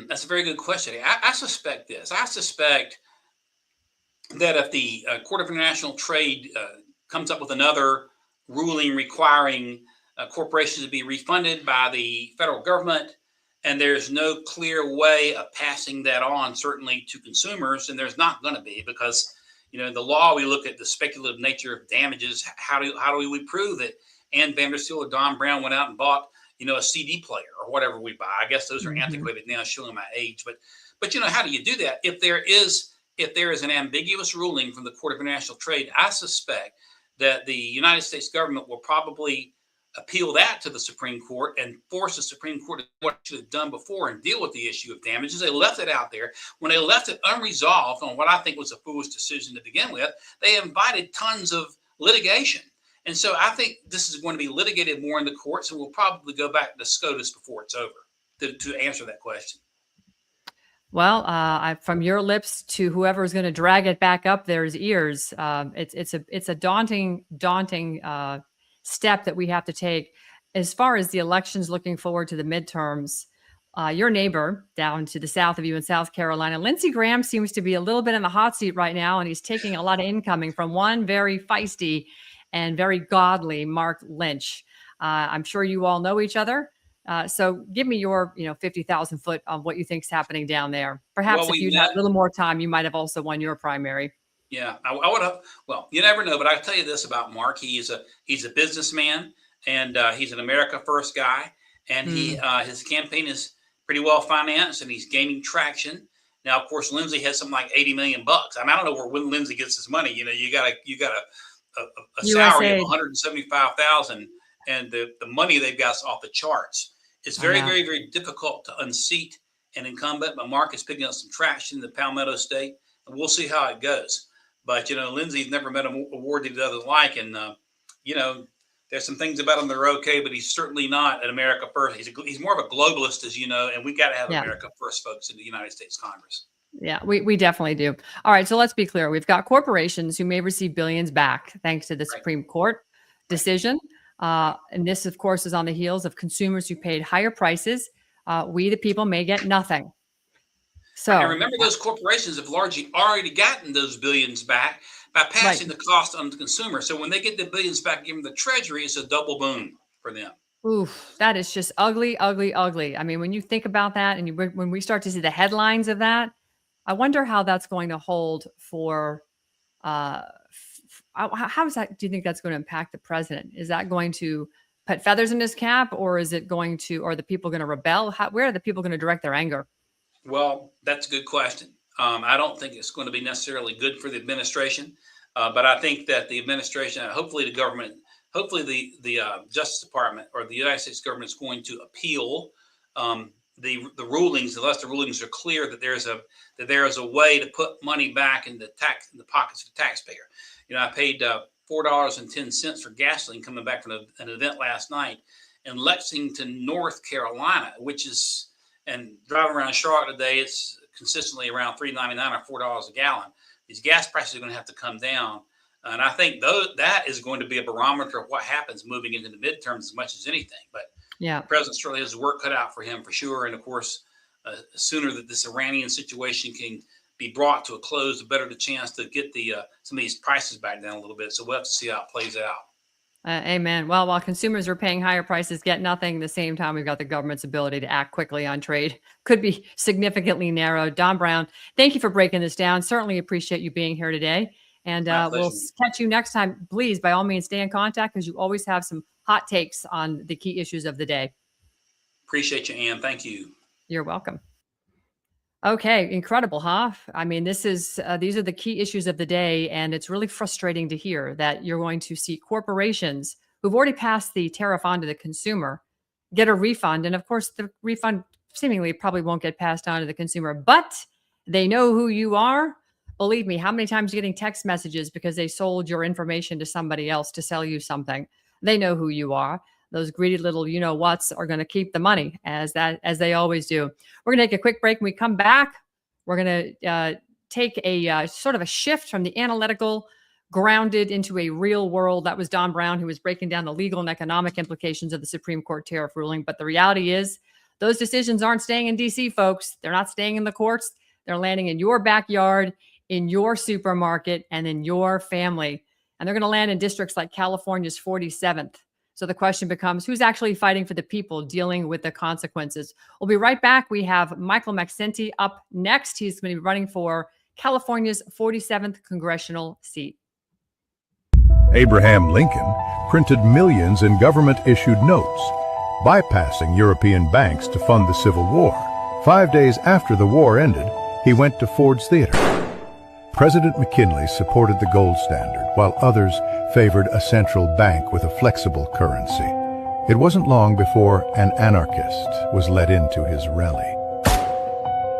S20: That's a very good question. I suspect this. I suspect that if the Court of International Trade comes up with another ruling requiring corporations to be refunded by the federal government, and there's no clear way of passing that on, certainly to consumers, and there's not going to be, because in the law we look at the speculative nature of damages. How do we prove that Ann Vandersteel or Don Brown went out and bought a CD player or whatever we buy? I guess those are antiquated now, showing my age. But how do you do that? If there is an ambiguous ruling from the Court of International Trade, I suspect that the United States government will probably appeal that to the Supreme Court and force the Supreme Court to do what it should have done before and deal with the issue of damages. They left it out there. When they left it unresolved on what I think was a foolish decision to begin with, they invited tons of litigation. And so I think this is going to be litigated more in the courts, and we'll probably go back to SCOTUS before it's over to answer that question.
S1: Well, from your lips to whoever is going to drag it back up there's ears. It's a daunting step that we have to take. as far as the elections, looking forward to the midterms, your neighbor down to the south of you in South Carolina, Lindsey Graham, seems to be a little bit in the hot seat right now, and he's taking a lot of incoming from one very feisty and very godly Mark Lynch. I'm sure you all know each other. So give me your, 50,000 foot on what you think's happening down there. Perhaps
S20: Well,
S1: if
S20: we
S1: you'd had a little more time, you might have also won your primary.
S20: Yeah, I would have. Well, you never know, but I'll tell you this about Mark: he's a businessman, and he's an America First guy, and his campaign is pretty well financed, and he's gaining traction. Now, of course, Lindsey has something like $80 million. I mean, I don't know where Lindsey gets his money. You got a salary of $175,000, and the money they've got is off the charts. It's very, very, very difficult to unseat an incumbent, but Mark is picking up some traction in the Palmetto State, and we'll see how it goes. But, Lindsey's never met an award that he doesn't like. And, there's some things about him that are okay, but he's certainly not an America First. He's more of a globalist, as you know, and we got to have America First folks in the United States Congress.
S1: Yeah, we definitely do. All right, so let's be clear. We've got corporations who may receive billions back thanks to the Supreme Court decision. And this, of course, is on the heels of consumers who paid higher prices. We, the people, may get nothing. So,
S20: and remember, those corporations have largely already gotten those billions back by passing the cost on the consumer. So when they get the billions back, given the Treasury, it's a double boom for them.
S1: Oof, that is just ugly, ugly, ugly. I mean, when you think about that, and when we start to see the headlines of that, I wonder how that's going to hold for. How is that? Do you think that's going to impact the president? Is that going to put feathers in his cap, or is it going to? Or are the people going to rebel? Where are the people going to direct their anger?
S20: Well, that's a good question. I don't think it's going to be necessarily good for the administration, but I think that the administration, hopefully the government, hopefully the Justice Department or the United States government is going to appeal the rulings, unless the rulings are clear that there is a way to put money back in the pockets of the taxpayer. I paid $4.10 for gasoline coming back from an event last night in Lexington, North Carolina, and driving around Charlotte today, it's consistently around $3.99 or $4 a gallon. These gas prices are going to have to come down. And I think that is going to be a barometer of what happens moving into the midterms as much as anything. But the president certainly has work cut out for him for sure. And of course, sooner that this Iranian situation can be brought to a close, the better the chance to get some of these prices back down a little bit. So we'll have to see how it plays out.
S1: Amen. Well, while consumers are paying higher prices, get nothing. At the same time, we've got the government's ability to act quickly on trade. Could be significantly narrowed. Don Brown, thank you for breaking this down. Certainly appreciate you being here today. And we'll catch you next time. Please, by all means, stay in contact because you always have some hot takes on the key issues of the day.
S20: Appreciate you, Ann. Thank you.
S1: You're welcome. Okay, incredible, huh? I mean, these are the key issues of the day, and it's really frustrating to hear that you're going to see corporations who've already passed the tariff on to the consumer get a refund. And of course, the refund seemingly probably won't get passed on to the consumer, but they know who you are. Believe me, how many times are you getting text messages because they sold your information to somebody else to sell you something? They know who you are. Those greedy little you-know-whats are going to keep the money as they always do. We're going to take a quick break. When we come back, we're going to take a sort of a shift from the analytical, grounded into a real world. That was Don Brown, who was breaking down the legal and economic implications of the Supreme Court tariff ruling. But the reality is those decisions aren't staying in D.C., folks. They're not staying in the courts. They're landing in your backyard, in your supermarket, and in your family. And they're going to land in districts like California's 47th. So the question becomes, who's actually fighting for the people, dealing with the consequences? We'll be right back. We have Michael Maxenti up next. He's going to be running for California's 47th congressional seat.
S21: Abraham Lincoln printed millions in government-issued notes, bypassing European banks to fund the Civil War. 5 days after the war ended, he went to Ford's Theater. President McKinley supported the gold standard, while others favored a central bank with a flexible currency. It wasn't long before an anarchist was let into his rally.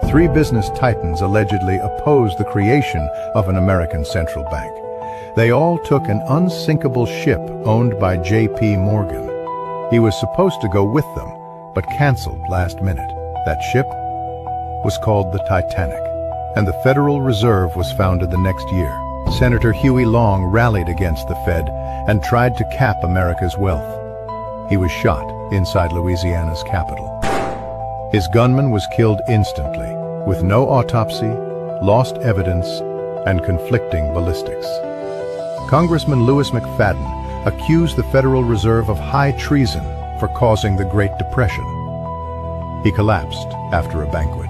S21: 3 business titans allegedly opposed the creation of an American central bank. They all took an unsinkable ship owned by J.P. Morgan. He was supposed to go with them, but canceled last minute. That ship was called the Titanic, and the Federal Reserve was founded the next year. Senator Huey Long rallied against the Fed and tried to cap America's wealth. He was shot inside Louisiana's capital. His gunman was killed instantly, with no autopsy, lost evidence, and conflicting ballistics. Congressman Louis McFadden accused the Federal Reserve of high treason for causing the Great Depression. He collapsed after a banquet.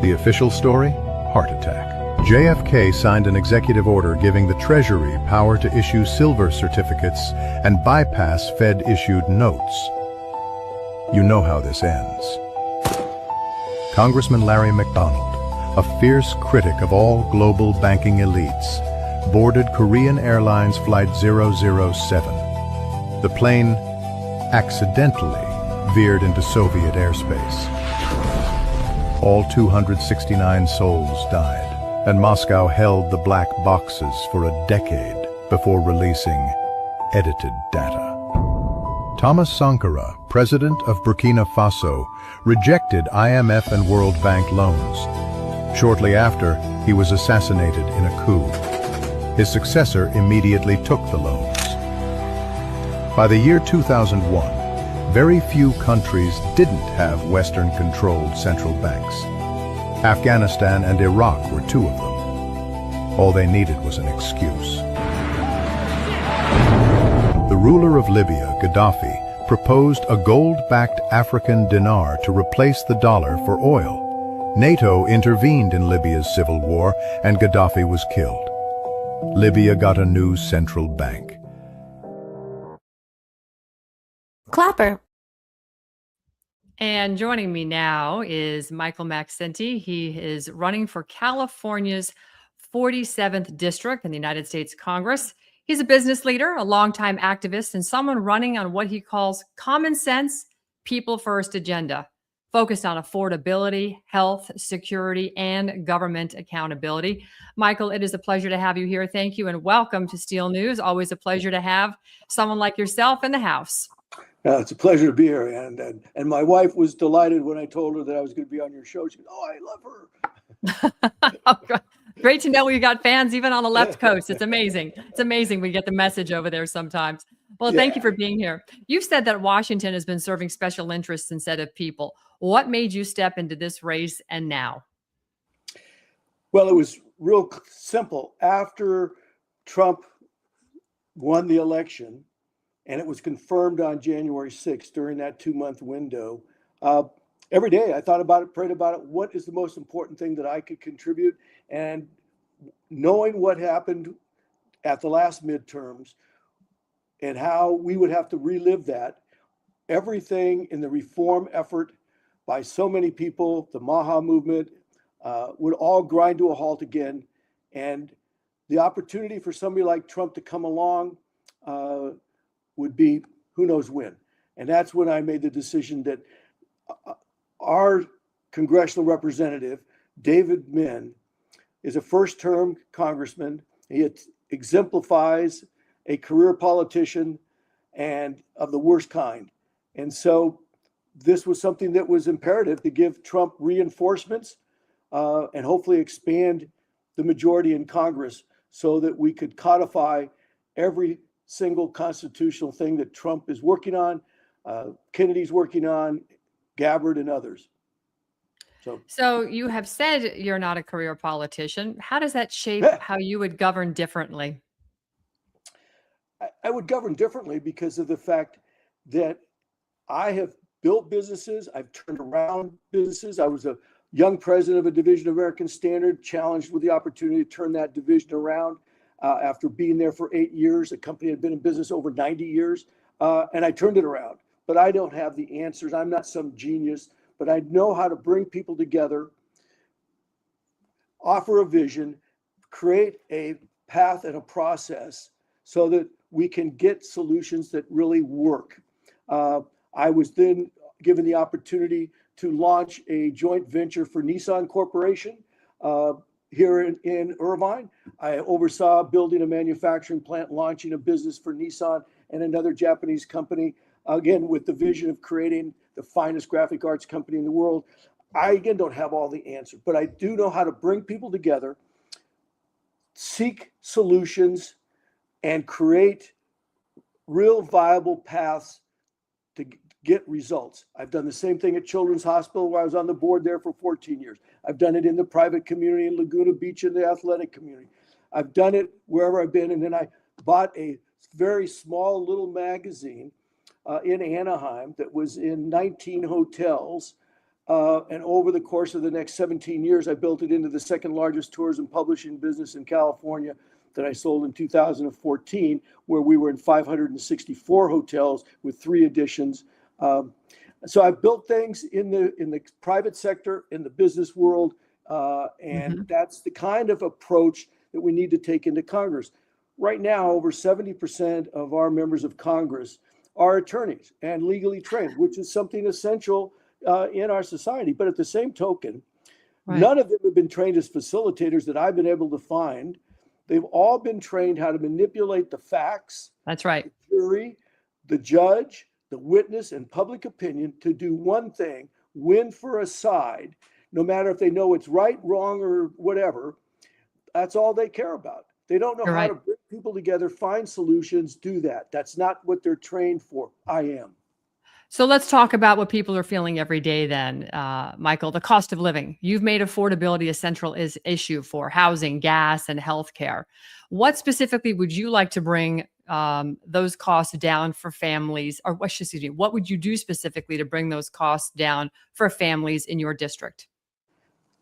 S21: The official story? Heart attack. JFK signed an executive order giving the Treasury power to issue silver certificates and bypass Fed-issued notes. You know how this ends. Congressman Larry McDonald, a fierce critic of all global banking elites, boarded Korean Airlines Flight 007. The plane accidentally veered into Soviet airspace. All 269 souls died, and Moscow held the black boxes for a decade before releasing edited data. Thomas Sankara, president of Burkina Faso, rejected IMF and World Bank loans. Shortly after, he was assassinated in a coup. His successor immediately took the loans. By the year 2001, very few countries didn't have Western-controlled central banks. Afghanistan and Iraq were two of them. All they needed was an excuse. The ruler of Libya, Gaddafi, proposed a gold-backed African dinar to replace the dollar for oil. NATO intervened in Libya's civil war, and Gaddafi was killed. Libya got a new central bank.
S1: Clapper. And joining me now is Michael Maxenti. He is running for California's 47th district in the United States Congress. He's a business leader, a longtime activist, and someone running on what he calls common sense, people first agenda, focused on affordability, health, security, and government accountability. Michael, it is a pleasure to have you here. Thank you, and welcome to Steel News. Always a pleasure to have someone like yourself in the house.
S2: It's a pleasure to be here, and my wife was delighted when I told her that I was going to be on your show. She goes, "Oh, I love her."
S1: Great to know we got fans even on the left coast. It's amazing. It's amazing we get the message over there sometimes. Well, thank you for being here. You've said that Washington has been serving special interests instead of people. What made you step into this race and now?
S2: Well, it was real simple. After Trump won the election, and it was confirmed on January 6th during that 2-month window, every day I thought about it, prayed about it. What is the most important thing that I could contribute? And knowing what happened at the last midterms and how we would have to relive that, everything in the reform effort by so many people, the Maha movement, would all grind to a halt again. And the opportunity for somebody like Trump to come along would be who knows when. And that's when I made the decision that our congressional representative, David Min, is a first-term congressman. He exemplifies a career politician and of the worst kind. And so this was something that was imperative to give Trump reinforcements and hopefully expand the majority in Congress so that we could codify every single constitutional thing that Trump is working on, Kennedy's working on, Gabbard and others.
S1: So you have said you're not a career politician. How does that shape how you would govern differently?
S2: I would govern differently because of the fact that I have built businesses. I've turned around businesses. I was a young president of a division of American Standard, challenged with the opportunity to turn that division around after being there for 8 years. The company had been in business over 90 years, and I turned it around. But I don't have the answers. I'm not some genius, but I know how to bring people together, offer a vision, create a path and a process so that we can get solutions that really work. I was then given the opportunity to launch a joint venture for Nissan Corporation here in Irvine. I oversaw building a manufacturing plant, launching a business for Nissan and another Japanese company, again, with the vision of creating the finest graphic arts company in the world. I, again, don't have all the answers, but I do know how to bring people together, seek solutions, and create real viable paths to get results. I've done the same thing at Children's Hospital, where I was on the board there for 14 years. I've done it in the private community in Laguna Beach in the athletic community. I've done it wherever I've been. And then I bought a very small little magazine in Anaheim that was in 19 hotels. And over the course of the next 17 years, I built it into the second largest tourism publishing business in California that I sold in 2014, where we were in 564 hotels with 3 additions. So I've built things in the private sector, in the business world, and that's the kind of approach that we need to take into Congress. Right now, over 70% of our members of Congress are attorneys and legally trained, which is something essential in our society. But at the same token, none of them have been trained as facilitators that I've been able to find. They've all been trained how to manipulate the facts.
S1: That's right.
S2: The jury, the judge, the witness, and public opinion to do one thing: win for a side, no matter if they know it's right, wrong, or whatever. That's all they care about. They don't know how to bring people together, find solutions, do that. That's not what they're trained for. I am.
S1: So let's talk about what people are feeling every day then, Michael, the cost of living. You've made affordability a central issue for housing, gas, and healthcare. What specifically would you like to bring those costs down for families, or excuse me, what would you do specifically to bring those costs down for families in your district?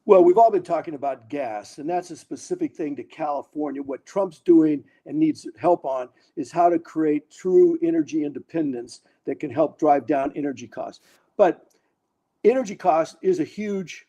S2: Well, we've all been talking about gas, and that's a specific thing to California. What Trump's doing and needs help on is how to create true energy independence that can help drive down energy costs. But energy cost is a huge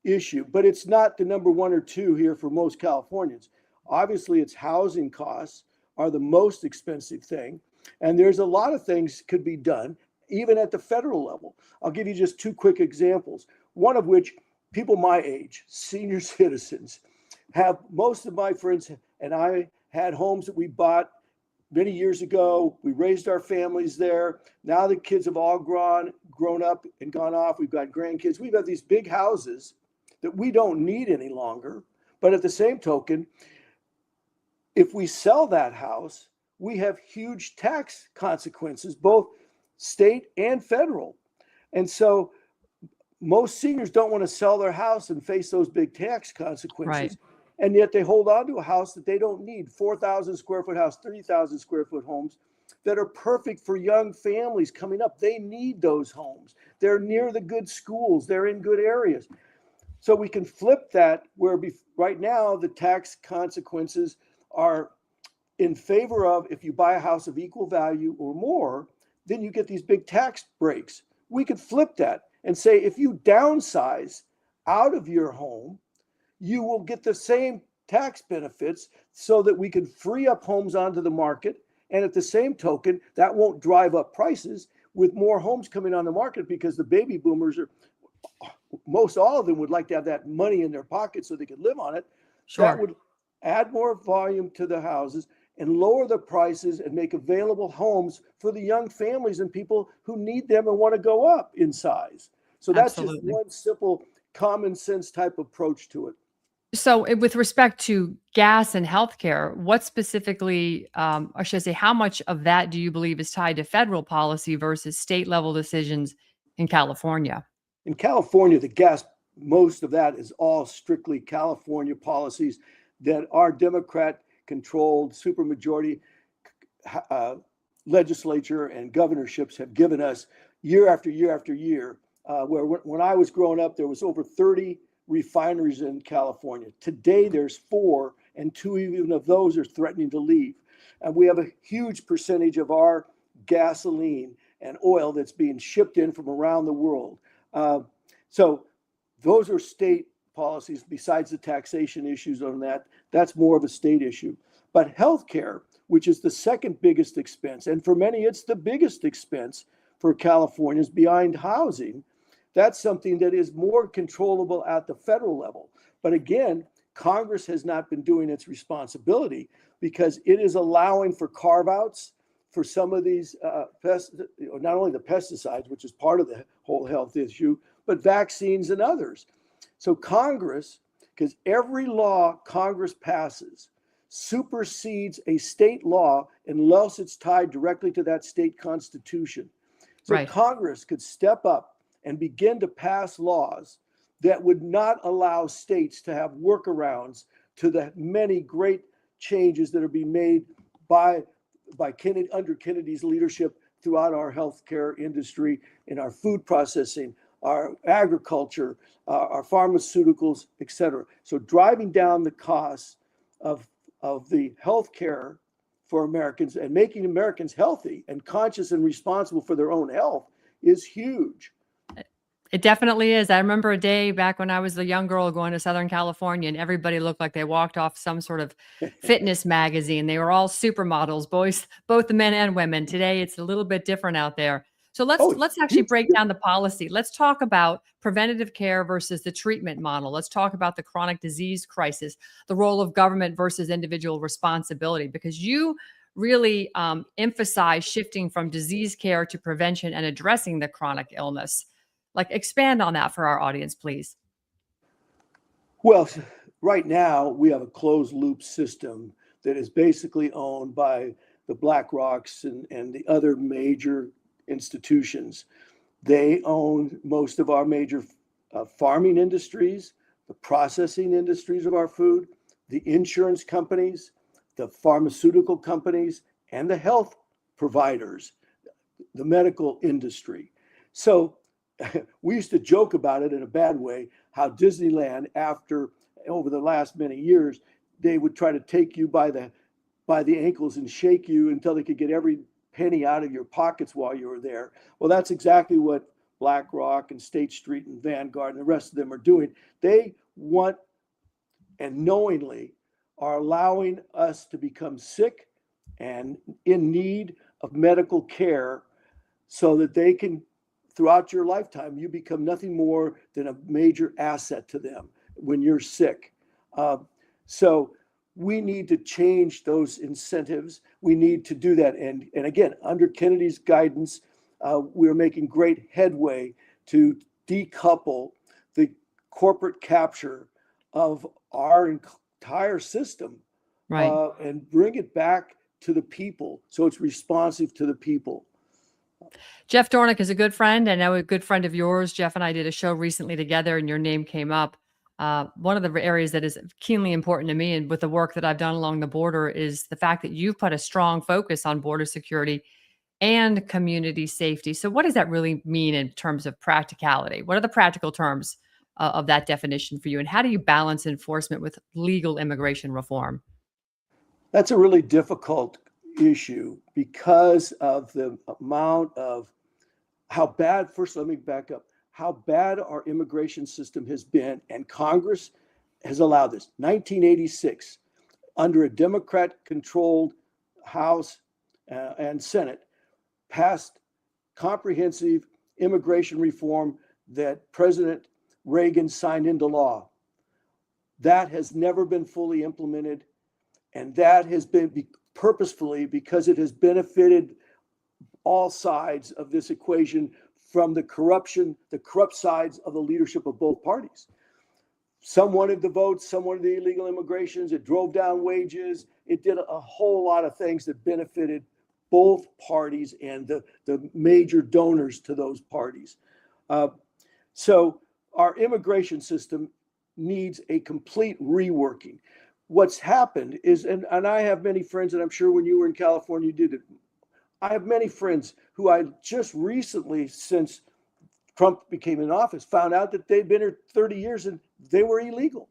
S2: issue, but it's not the number 1 or 2 here for most Californians. Obviously, it's housing costs are the most expensive thing, and there's a lot of things could be done, even at the federal level. I'll give you just 2 quick examples, one of which people my age, senior citizens, have. Most of my friends and I had homes that we bought many years ago. We raised our families there. Now the kids have all grown up and gone off. We've got grandkids. We've got these big houses that we don't need any longer. But at the same token, if we sell that house, we have huge tax consequences, both state and federal. And so most seniors don't want to sell their house and face those big tax consequences.
S1: Right.
S2: And yet they hold on to a house that they don't need, 4,000 square foot house, 3,000 square foot homes that are perfect for young families coming up. They need those homes. They're near the good schools. They're in good areas. So we can flip that where right now the tax consequences are in favor of, if you buy a house of equal value or more, then you get these big tax breaks. We could flip that and say, if you downsize out of your home, you will get the same tax benefits, so that we can free up homes onto the market. And at the same token, that won't drive up prices with more homes coming on the market, because the baby boomers are, most all of them would like to have that money in their pocket so they could live on it.
S1: Sure.
S2: That would add more volume to the houses and lower the prices and make available homes for the young families and people who need them and want to go up in size. So that's
S1: Absolutely.
S2: just one simple common sense type approach to it.
S1: So with respect to gas and healthcare, what specifically, or should I say, how much of that do you believe is tied to federal policy versus state level decisions in California?
S2: In California, the gas, most of that is all strictly California policies that our Democrat-controlled supermajority legislature and governorships have given us year after year after year. Where when I was growing up, there was over 30 refineries in California. Today, there's 4, and 2 even of those are threatening to leave. And we have a huge percentage of our gasoline and oil that's being shipped in from around the world. So those are state policies. Besides the taxation issues on that, that's more of a state issue. But healthcare, which is the second biggest expense, and for many, it's the biggest expense for Californians behind housing, that's something that is more controllable at the federal level. But again, Congress has not been doing its responsibility, because it is allowing for carve-outs for some of these, not only the pesticides, which is part of the whole health issue, but vaccines and others. So Congress, because every law Congress passes supersedes a state law unless it's tied directly to that state constitution. So
S1: Right.
S2: Congress could step up and begin to pass laws that would not allow states to have workarounds to the many great changes that are being made by Kennedy, under Kennedy's leadership throughout our healthcare industry, in our food processing, our agriculture, our pharmaceuticals, et cetera. So driving down the costs of the healthcare for Americans and making Americans healthy and conscious and responsible for their own health is huge.
S1: It definitely is. I remember a day back when I was a young girl going to Southern California, and everybody looked like they walked off some sort of fitness magazine. They were all supermodels, both the men and women. Today, it's a little bit different out there. So let's actually break down the policy. Let's talk about preventative care versus the treatment model. Let's talk about the chronic disease crisis, the role of government versus individual responsibility, because you really emphasize shifting from disease care to prevention and addressing the chronic illness. Like, expand on that for our audience, please.
S2: Well, right now we have a closed loop system that is basically owned by the BlackRocks and the other major institutions. They own most of our major farming industries, the processing industries of our food, the insurance companies, the pharmaceutical companies, and the health providers, the medical industry. So we used to joke about it in a bad way, how Disneyland, over the last many years, they would try to take you by the ankles and shake you until they could get every penny out of your pockets while you were there. Well, that's exactly what BlackRock and State Street and Vanguard and the rest of them are doing. They want and knowingly are allowing us to become sick and in need of medical care so that they can, throughout your lifetime, you become nothing more than a major asset to them when you're sick. So we need to change those incentives. We need to do that. And again, under Kennedy's guidance, we're making great headway to decouple the corporate capture of our entire system,
S1: right,
S2: and bring it back to the people so it's responsive to the people.
S1: Jeff Dornick is a good friend. I know a good friend of yours. Jeff and I did a show recently together, and your name came up. One of the areas that is keenly important to me, and with the work that I've done along the border, is the fact that you've put a strong focus on border security and community safety. So what does that really mean in terms of practicality? What are the practical terms of that definition for you? And how do you balance enforcement with legal immigration reform?
S2: That's a really difficult issue because of the amount of how bad, first let me back up, how bad our immigration system has been, and Congress has allowed this. 1986, under a Democrat-controlled House and Senate, passed comprehensive immigration reform that President Reagan signed into law. That has never been fully implemented, and that has been purposefully because it has benefited all sides of this equation, from the corrupt sides of the leadership of both parties. Some wanted the votes, some wanted the illegal immigrations. It drove down wages. It did a whole lot of things that benefited both parties and the major donors to those parties. So our immigration system needs a complete reworking. What's happened is, and I have many friends, and I'm sure when you were in California, you did it. I have many friends who I just recently, since Trump became in office, found out that they'd been here 30 years and they were illegal.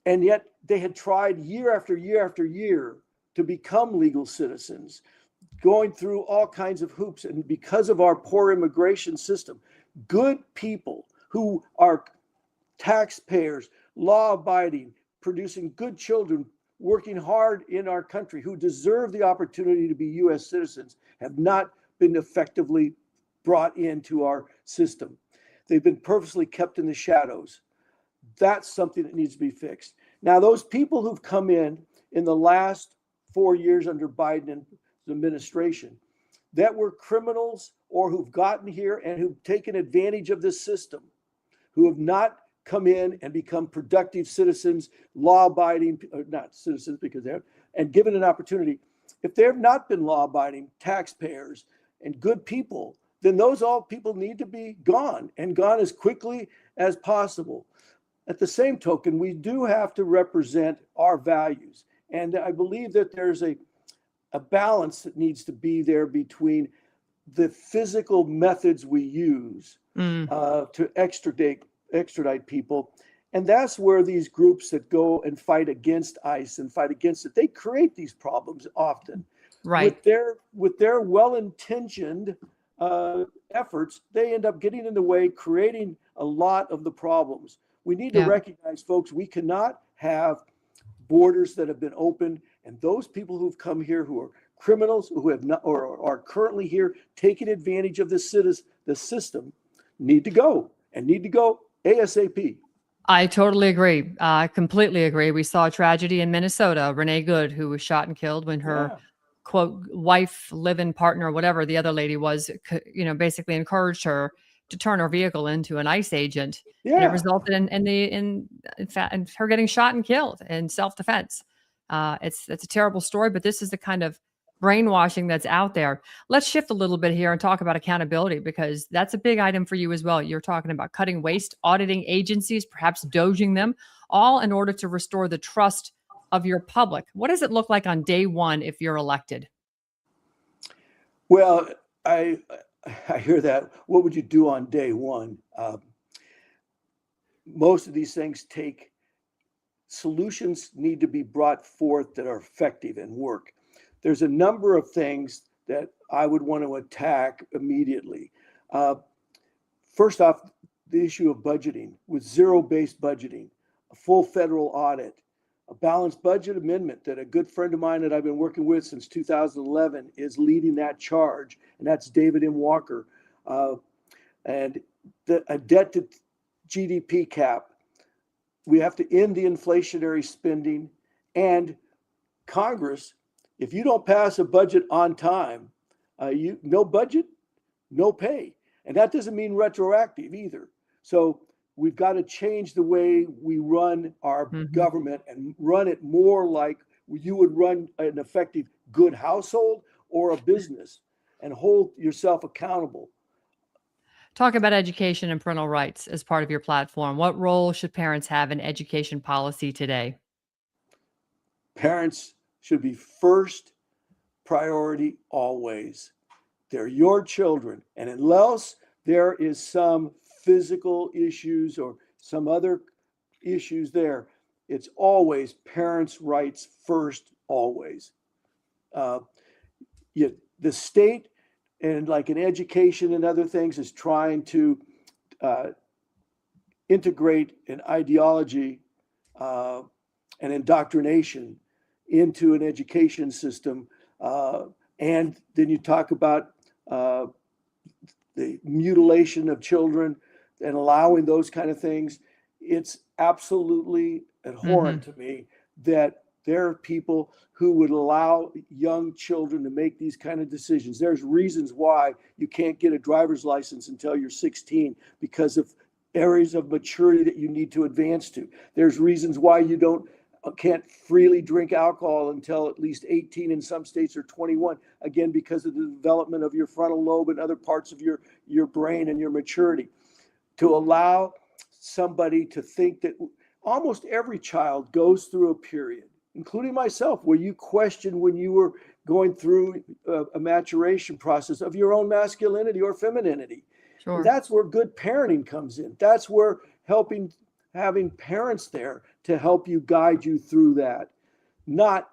S2: And yet they had tried year after year after year to become legal citizens, going through all kinds of hoops. And because of our poor immigration system, good people who are taxpayers, law-abiding, producing good children, working hard in our country, who deserve the opportunity to be U.S. citizens, have not been effectively brought into our system. They've been purposely kept in the shadows. That's something that needs to be fixed. Now, those people who've come in the last 4 years under Biden's administration that were criminals or who've gotten here and who've taken advantage of this system, who have not come in and become productive citizens, law-abiding, not citizens because they're, and given an opportunity. If they have not been law-abiding taxpayers and good people, then those all people need to be gone, and gone as quickly as possible. At the same token, we do have to represent our values. And I believe that there's a balance that needs to be there between the physical methods we use to extradite people. And that's where these groups that go and fight against ICE and fight against it, they create these problems often.
S1: Right.
S2: With their well-intentioned efforts, they end up getting in the way, creating a lot of the problems. We need to recognize, folks, we cannot have borders that have been opened, and those people who've come here who are criminals, who have not or are currently here taking advantage of the system, need to go ASAP.
S1: I totally agree. I completely agree. We saw a tragedy in Minnesota, Renee Good, who was shot and killed when her quote wife, live-in partner, whatever the other lady was, basically encouraged her to turn her vehicle into an ICE agent. And it resulted in her getting shot and killed in self-defense. It's a terrible story, but this is the kind of brainwashing that's out there. Let's shift a little bit here and talk about accountability, because that's a big item for you as well. You're talking about cutting waste, auditing agencies, perhaps doging them, all in order to restore the trust of your public. What does it look like on day one if you're elected?
S2: Well, I hear that. What would you do on day one? Most of these things solutions need to be brought forth that are effective and work. There's a number of things that I would want to attack immediately. First off, the issue of budgeting, with zero-based budgeting, a full federal audit, a balanced budget amendment that a good friend of mine that I've been working with since 2011 is leading that charge, and that's David M. Walker. And a debt to GDP cap. We have to end the inflationary spending, and Congress, if you don't pass a budget on time, no budget, no pay. And that doesn't mean retroactive either. So we've got to change the way we run our government and run it more like you would run an effective good household or a business, and hold yourself accountable.
S1: Talk about education and parental rights as part of your platform. What role should parents have in education policy today?
S2: Parents should be first priority always. They're your children. And unless there is some physical issues or some other issues there, it's always parents' rights first, always. The state, and like in education and other things, is trying to integrate an ideology and indoctrination into an education system. And then you talk about the mutilation of children and allowing those kind of things. It's absolutely abhorrent to me that there are people who would allow young children to make these kind of decisions. There's reasons why you can't get a driver's license until you're 16 because of areas of maturity that you need to advance to. There's reasons why you can't freely drink alcohol until at least 18, in some states, or 21, again, because of the development of your frontal lobe and other parts of your brain and your maturity. To allow somebody to think that almost every child goes through a period, including myself, where you questioned when you were going through a maturation process of your own masculinity or femininity.
S1: Sure.
S2: And that's where good parenting comes in. That's where having parents there to help you, guide you through that, not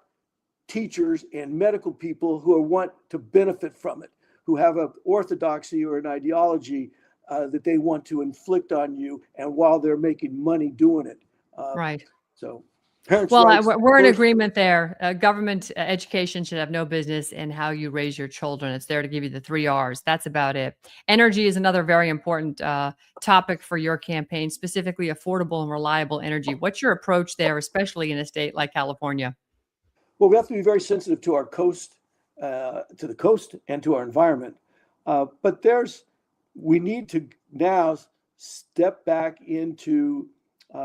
S2: teachers and medical people who want to benefit from it, who have an orthodoxy or an ideology that they want to inflict on you, and while they're making money doing it.
S1: Right.
S2: So parents'
S1: Well,
S2: rights
S1: we're in
S2: first.
S1: agreement there. Government education should have no business in how you raise your children. It's there to give you the 3 R's. That's about it. Energy is another very important topic for your campaign, specifically affordable and reliable energy. What's your approach there, especially in a state like California?
S2: Well, we have to be very sensitive to our coast, to the coast, and to our environment. But we need to now step back into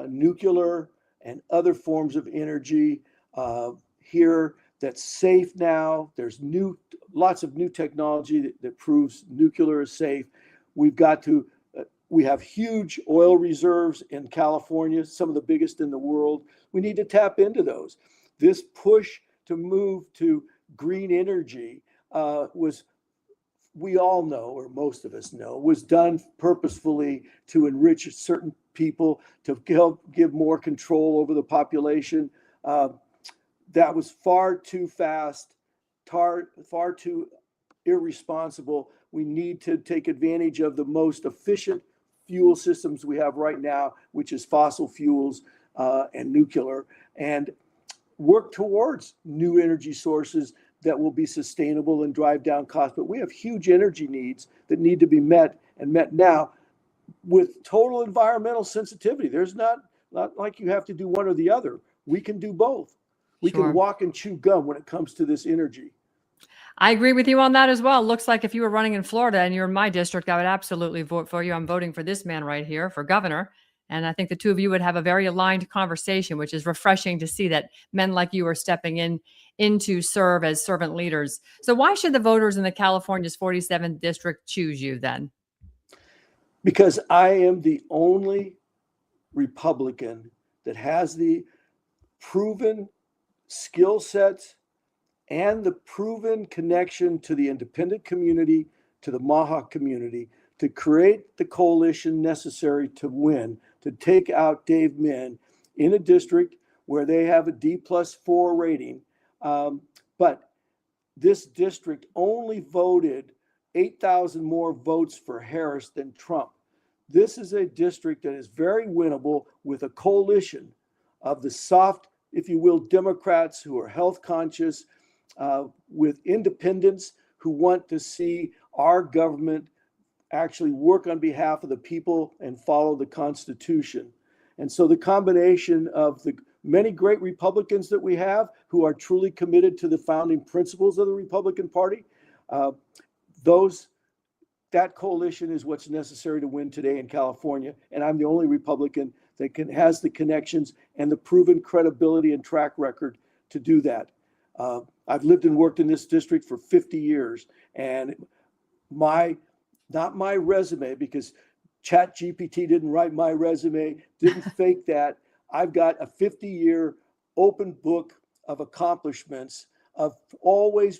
S2: nuclear and other forms of energy here that's safe now. There's lots of new technology that proves nuclear is safe. We have huge oil reserves in California, some of the biggest in the world. We need to tap into those. This push to move to green energy we all know, or most of us know, was done purposefully to enrich certain people, to help give more control over the population. That was far too fast, far too irresponsible. We need to take advantage of the most efficient fuel systems we have right now, which is fossil fuels and nuclear, and work towards new energy sources that will be sustainable and drive down costs. But we have huge energy needs that need to be met, and met now with total environmental sensitivity. There's not like you have to do one or the other. We can do both. We
S1: Sure.
S2: can walk and chew gum when it comes to this energy.
S1: I agree with you on that as well. Looks like if you were running in Florida and you're in my district, I would absolutely vote for you. I'm voting for this man right here for governor. And I think the two of you would have a very aligned conversation, which is refreshing to see that men like you are stepping in to serve as servant leaders. So why should the voters in the California's 47th district choose you then?
S2: Because I am the only Republican that has the proven skill sets and the proven connection to the independent community, to the Mohawk community, to create the coalition necessary to win, to take out Dave Min in a district where they have a D+4 rating. But this district only voted 8,000 more votes for Harris than Trump. This is a district that is very winnable with a coalition of the soft, if you will, Democrats who are health conscious, with independents who want to see our government actually work on behalf of the people and follow the Constitution. And so the combination of the many great Republicans that we have who are truly committed to the founding principles of the Republican Party, that coalition is what's necessary to win today in California. And I'm the only Republican that has the connections and the proven credibility and track record to do that. I've lived and worked in this district for 50 years, and not my resume, because ChatGPT didn't write my resume, didn't fake that. I've got a 50-year open book of accomplishments of always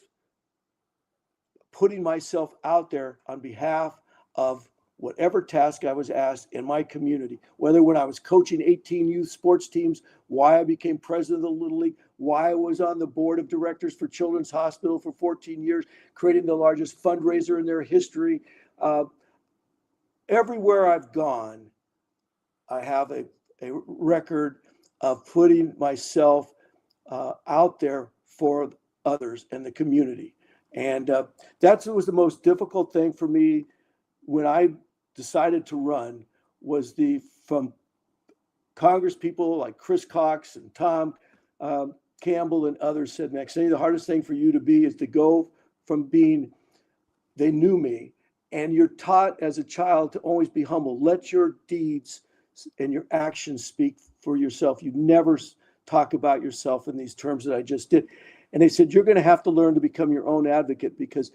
S2: putting myself out there on behalf of whatever task I was asked in my community, whether when I was coaching 18 youth sports teams, why I became president of the Little League, why I was on the board of directors for Children's Hospital for 14 years, creating the largest fundraiser in their history. Everywhere I've gone, I have a record of putting myself out there for others and the community. And that's what was the most difficult thing for me when I decided to run, was from Congress people like Chris Cox and Tom Campbell and others said, Maxine, the hardest thing for you to be is to go from being, they knew me, and you're taught as a child to always be humble. Let your deeds and your actions speak for yourself. You never talk about yourself in these terms that I just did. And they said, you're going to have to learn to become your own advocate, because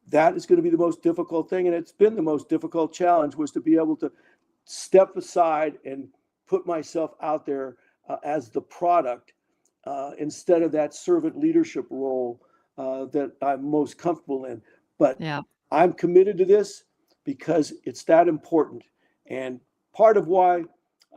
S2: that is going to be the most difficult thing. And it's been the most difficult challenge, was to be able to step aside and put myself out there as the product instead of that servant leadership role that I'm most comfortable in. But yeah, I'm committed to this because it's that important. And part of why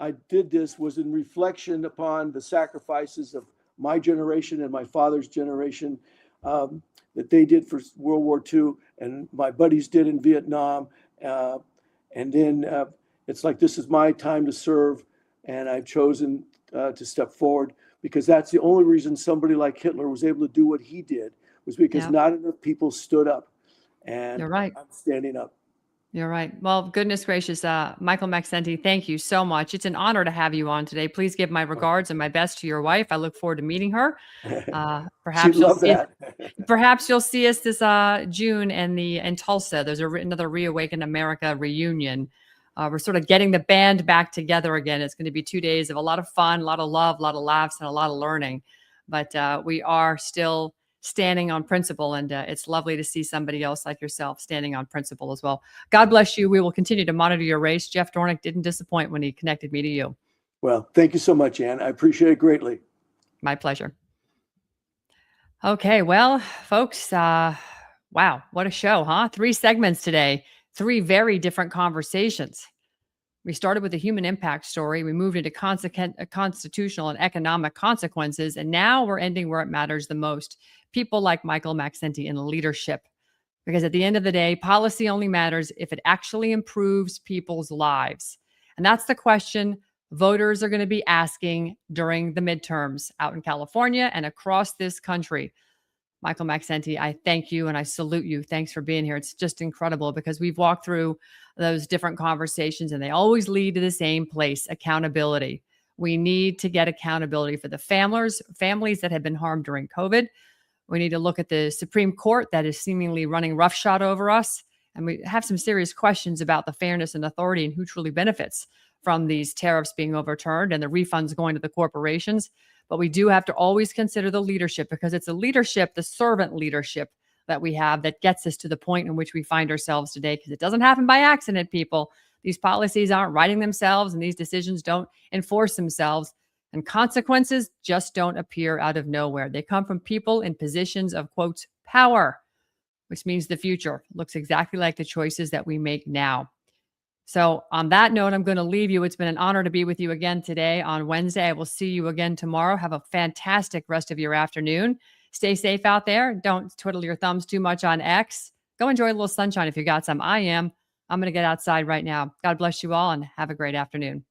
S2: I did this was in reflection upon the sacrifices of my generation and my father's generation that they did for World War II, and my buddies did in Vietnam. And then it's like, this is my time to serve, and I've chosen to step forward, because that's the only reason somebody like Hitler was able to do what he did, was because not enough people stood up. And
S1: you're right.
S2: I'm standing up.
S1: You're right. Well, goodness gracious, Michael Maxenti, thank you so much. It's an honor to have you on today. Please give my regards and my best to your wife. I look forward to meeting her. Perhaps you'll see us this June in Tulsa. There's another Reawaken America reunion. We're sort of getting the band back together again. It's going to be 2 days of a lot of fun, a lot of love, a lot of laughs, and a lot of learning. But we are still standing on principle. And it's lovely to see somebody else like yourself standing on principle as well. God bless you. We will continue to monitor your race. Jeff Dornick didn't disappoint when he connected me to you.
S2: Well, thank you so much, Ann. I appreciate it greatly.
S1: My pleasure. Okay, well, folks, wow, what a show, huh? 3 segments today, 3 very different conversations. We started with a human impact story. We moved into constitutional and economic consequences. And now we're ending where it matters the most. People like Michael Maxenti in leadership. Because at the end of the day, policy only matters if it actually improves people's lives. And that's the question voters are going to be asking during the midterms out in California and across this country. Michael Maxenti, I thank you and I salute you. Thanks for being here. It's just incredible because we've walked through those different conversations and they always lead to the same place, accountability. We need to get accountability for the families that have been harmed during COVID. We need to look at the Supreme Court that is seemingly running roughshod over us. And we have some serious questions about the fairness and authority and who truly benefits from these tariffs being overturned and the refunds going to the corporations. But we do have to always consider the leadership because it's a leadership, the servant leadership that we have that gets us to the point in which we find ourselves today, because it doesn't happen by accident, people. These policies aren't writing themselves and these decisions don't enforce themselves. And consequences just don't appear out of nowhere. They come from people in positions of, quote, power, which means the future looks exactly like the choices that we make now. So on that note, I'm going to leave you. It's been an honor to be with you again today on Wednesday. I will see you again tomorrow. Have a fantastic rest of your afternoon. Stay safe out there. Don't twiddle your thumbs too much on X. Go enjoy a little sunshine if you got some. I am. I'm going to get outside right now. God bless you all and have a great afternoon.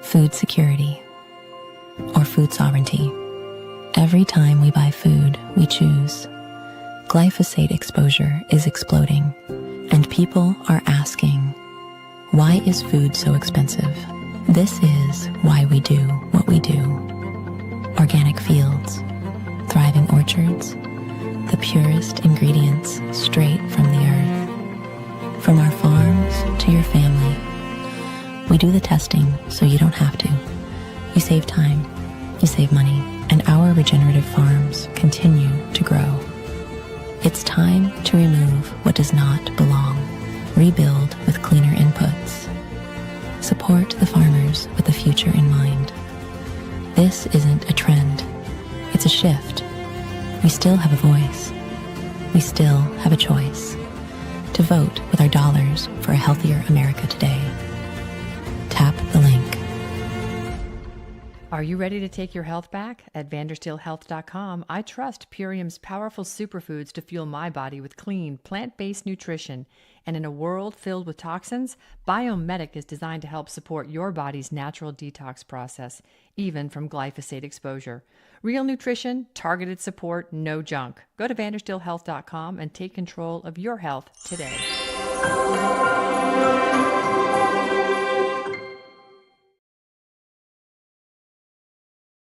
S9: Food security or food sovereignty. Every time we buy food, we choose. Glyphosate exposure is exploding, and people are asking, why is food so expensive? This is why we do what we do. Organic fields, thriving orchards, the purest ingredients straight from the earth. From our farms to your family, we do the testing so you don't have to. You save time, you save money, and our regenerative farms continue to grow. It's time to remove what does not belong. Rebuild with cleaner inputs. Support the farmers with the future in mind. This isn't a trend. It's a shift. We still have a voice. We still have a choice. To vote with our dollars for a healthier America today. Tap the link.
S1: Are you ready to take your health back? At Vandersteelhealth.com, I trust Purium's powerful superfoods to fuel my body with clean, plant-based nutrition. And in a world filled with toxins, Biomedic is designed to help support your body's natural detox process, even from glyphosate exposure. Real nutrition, targeted support, no junk. Go to Vandersteelhealth.com and take control of your health today.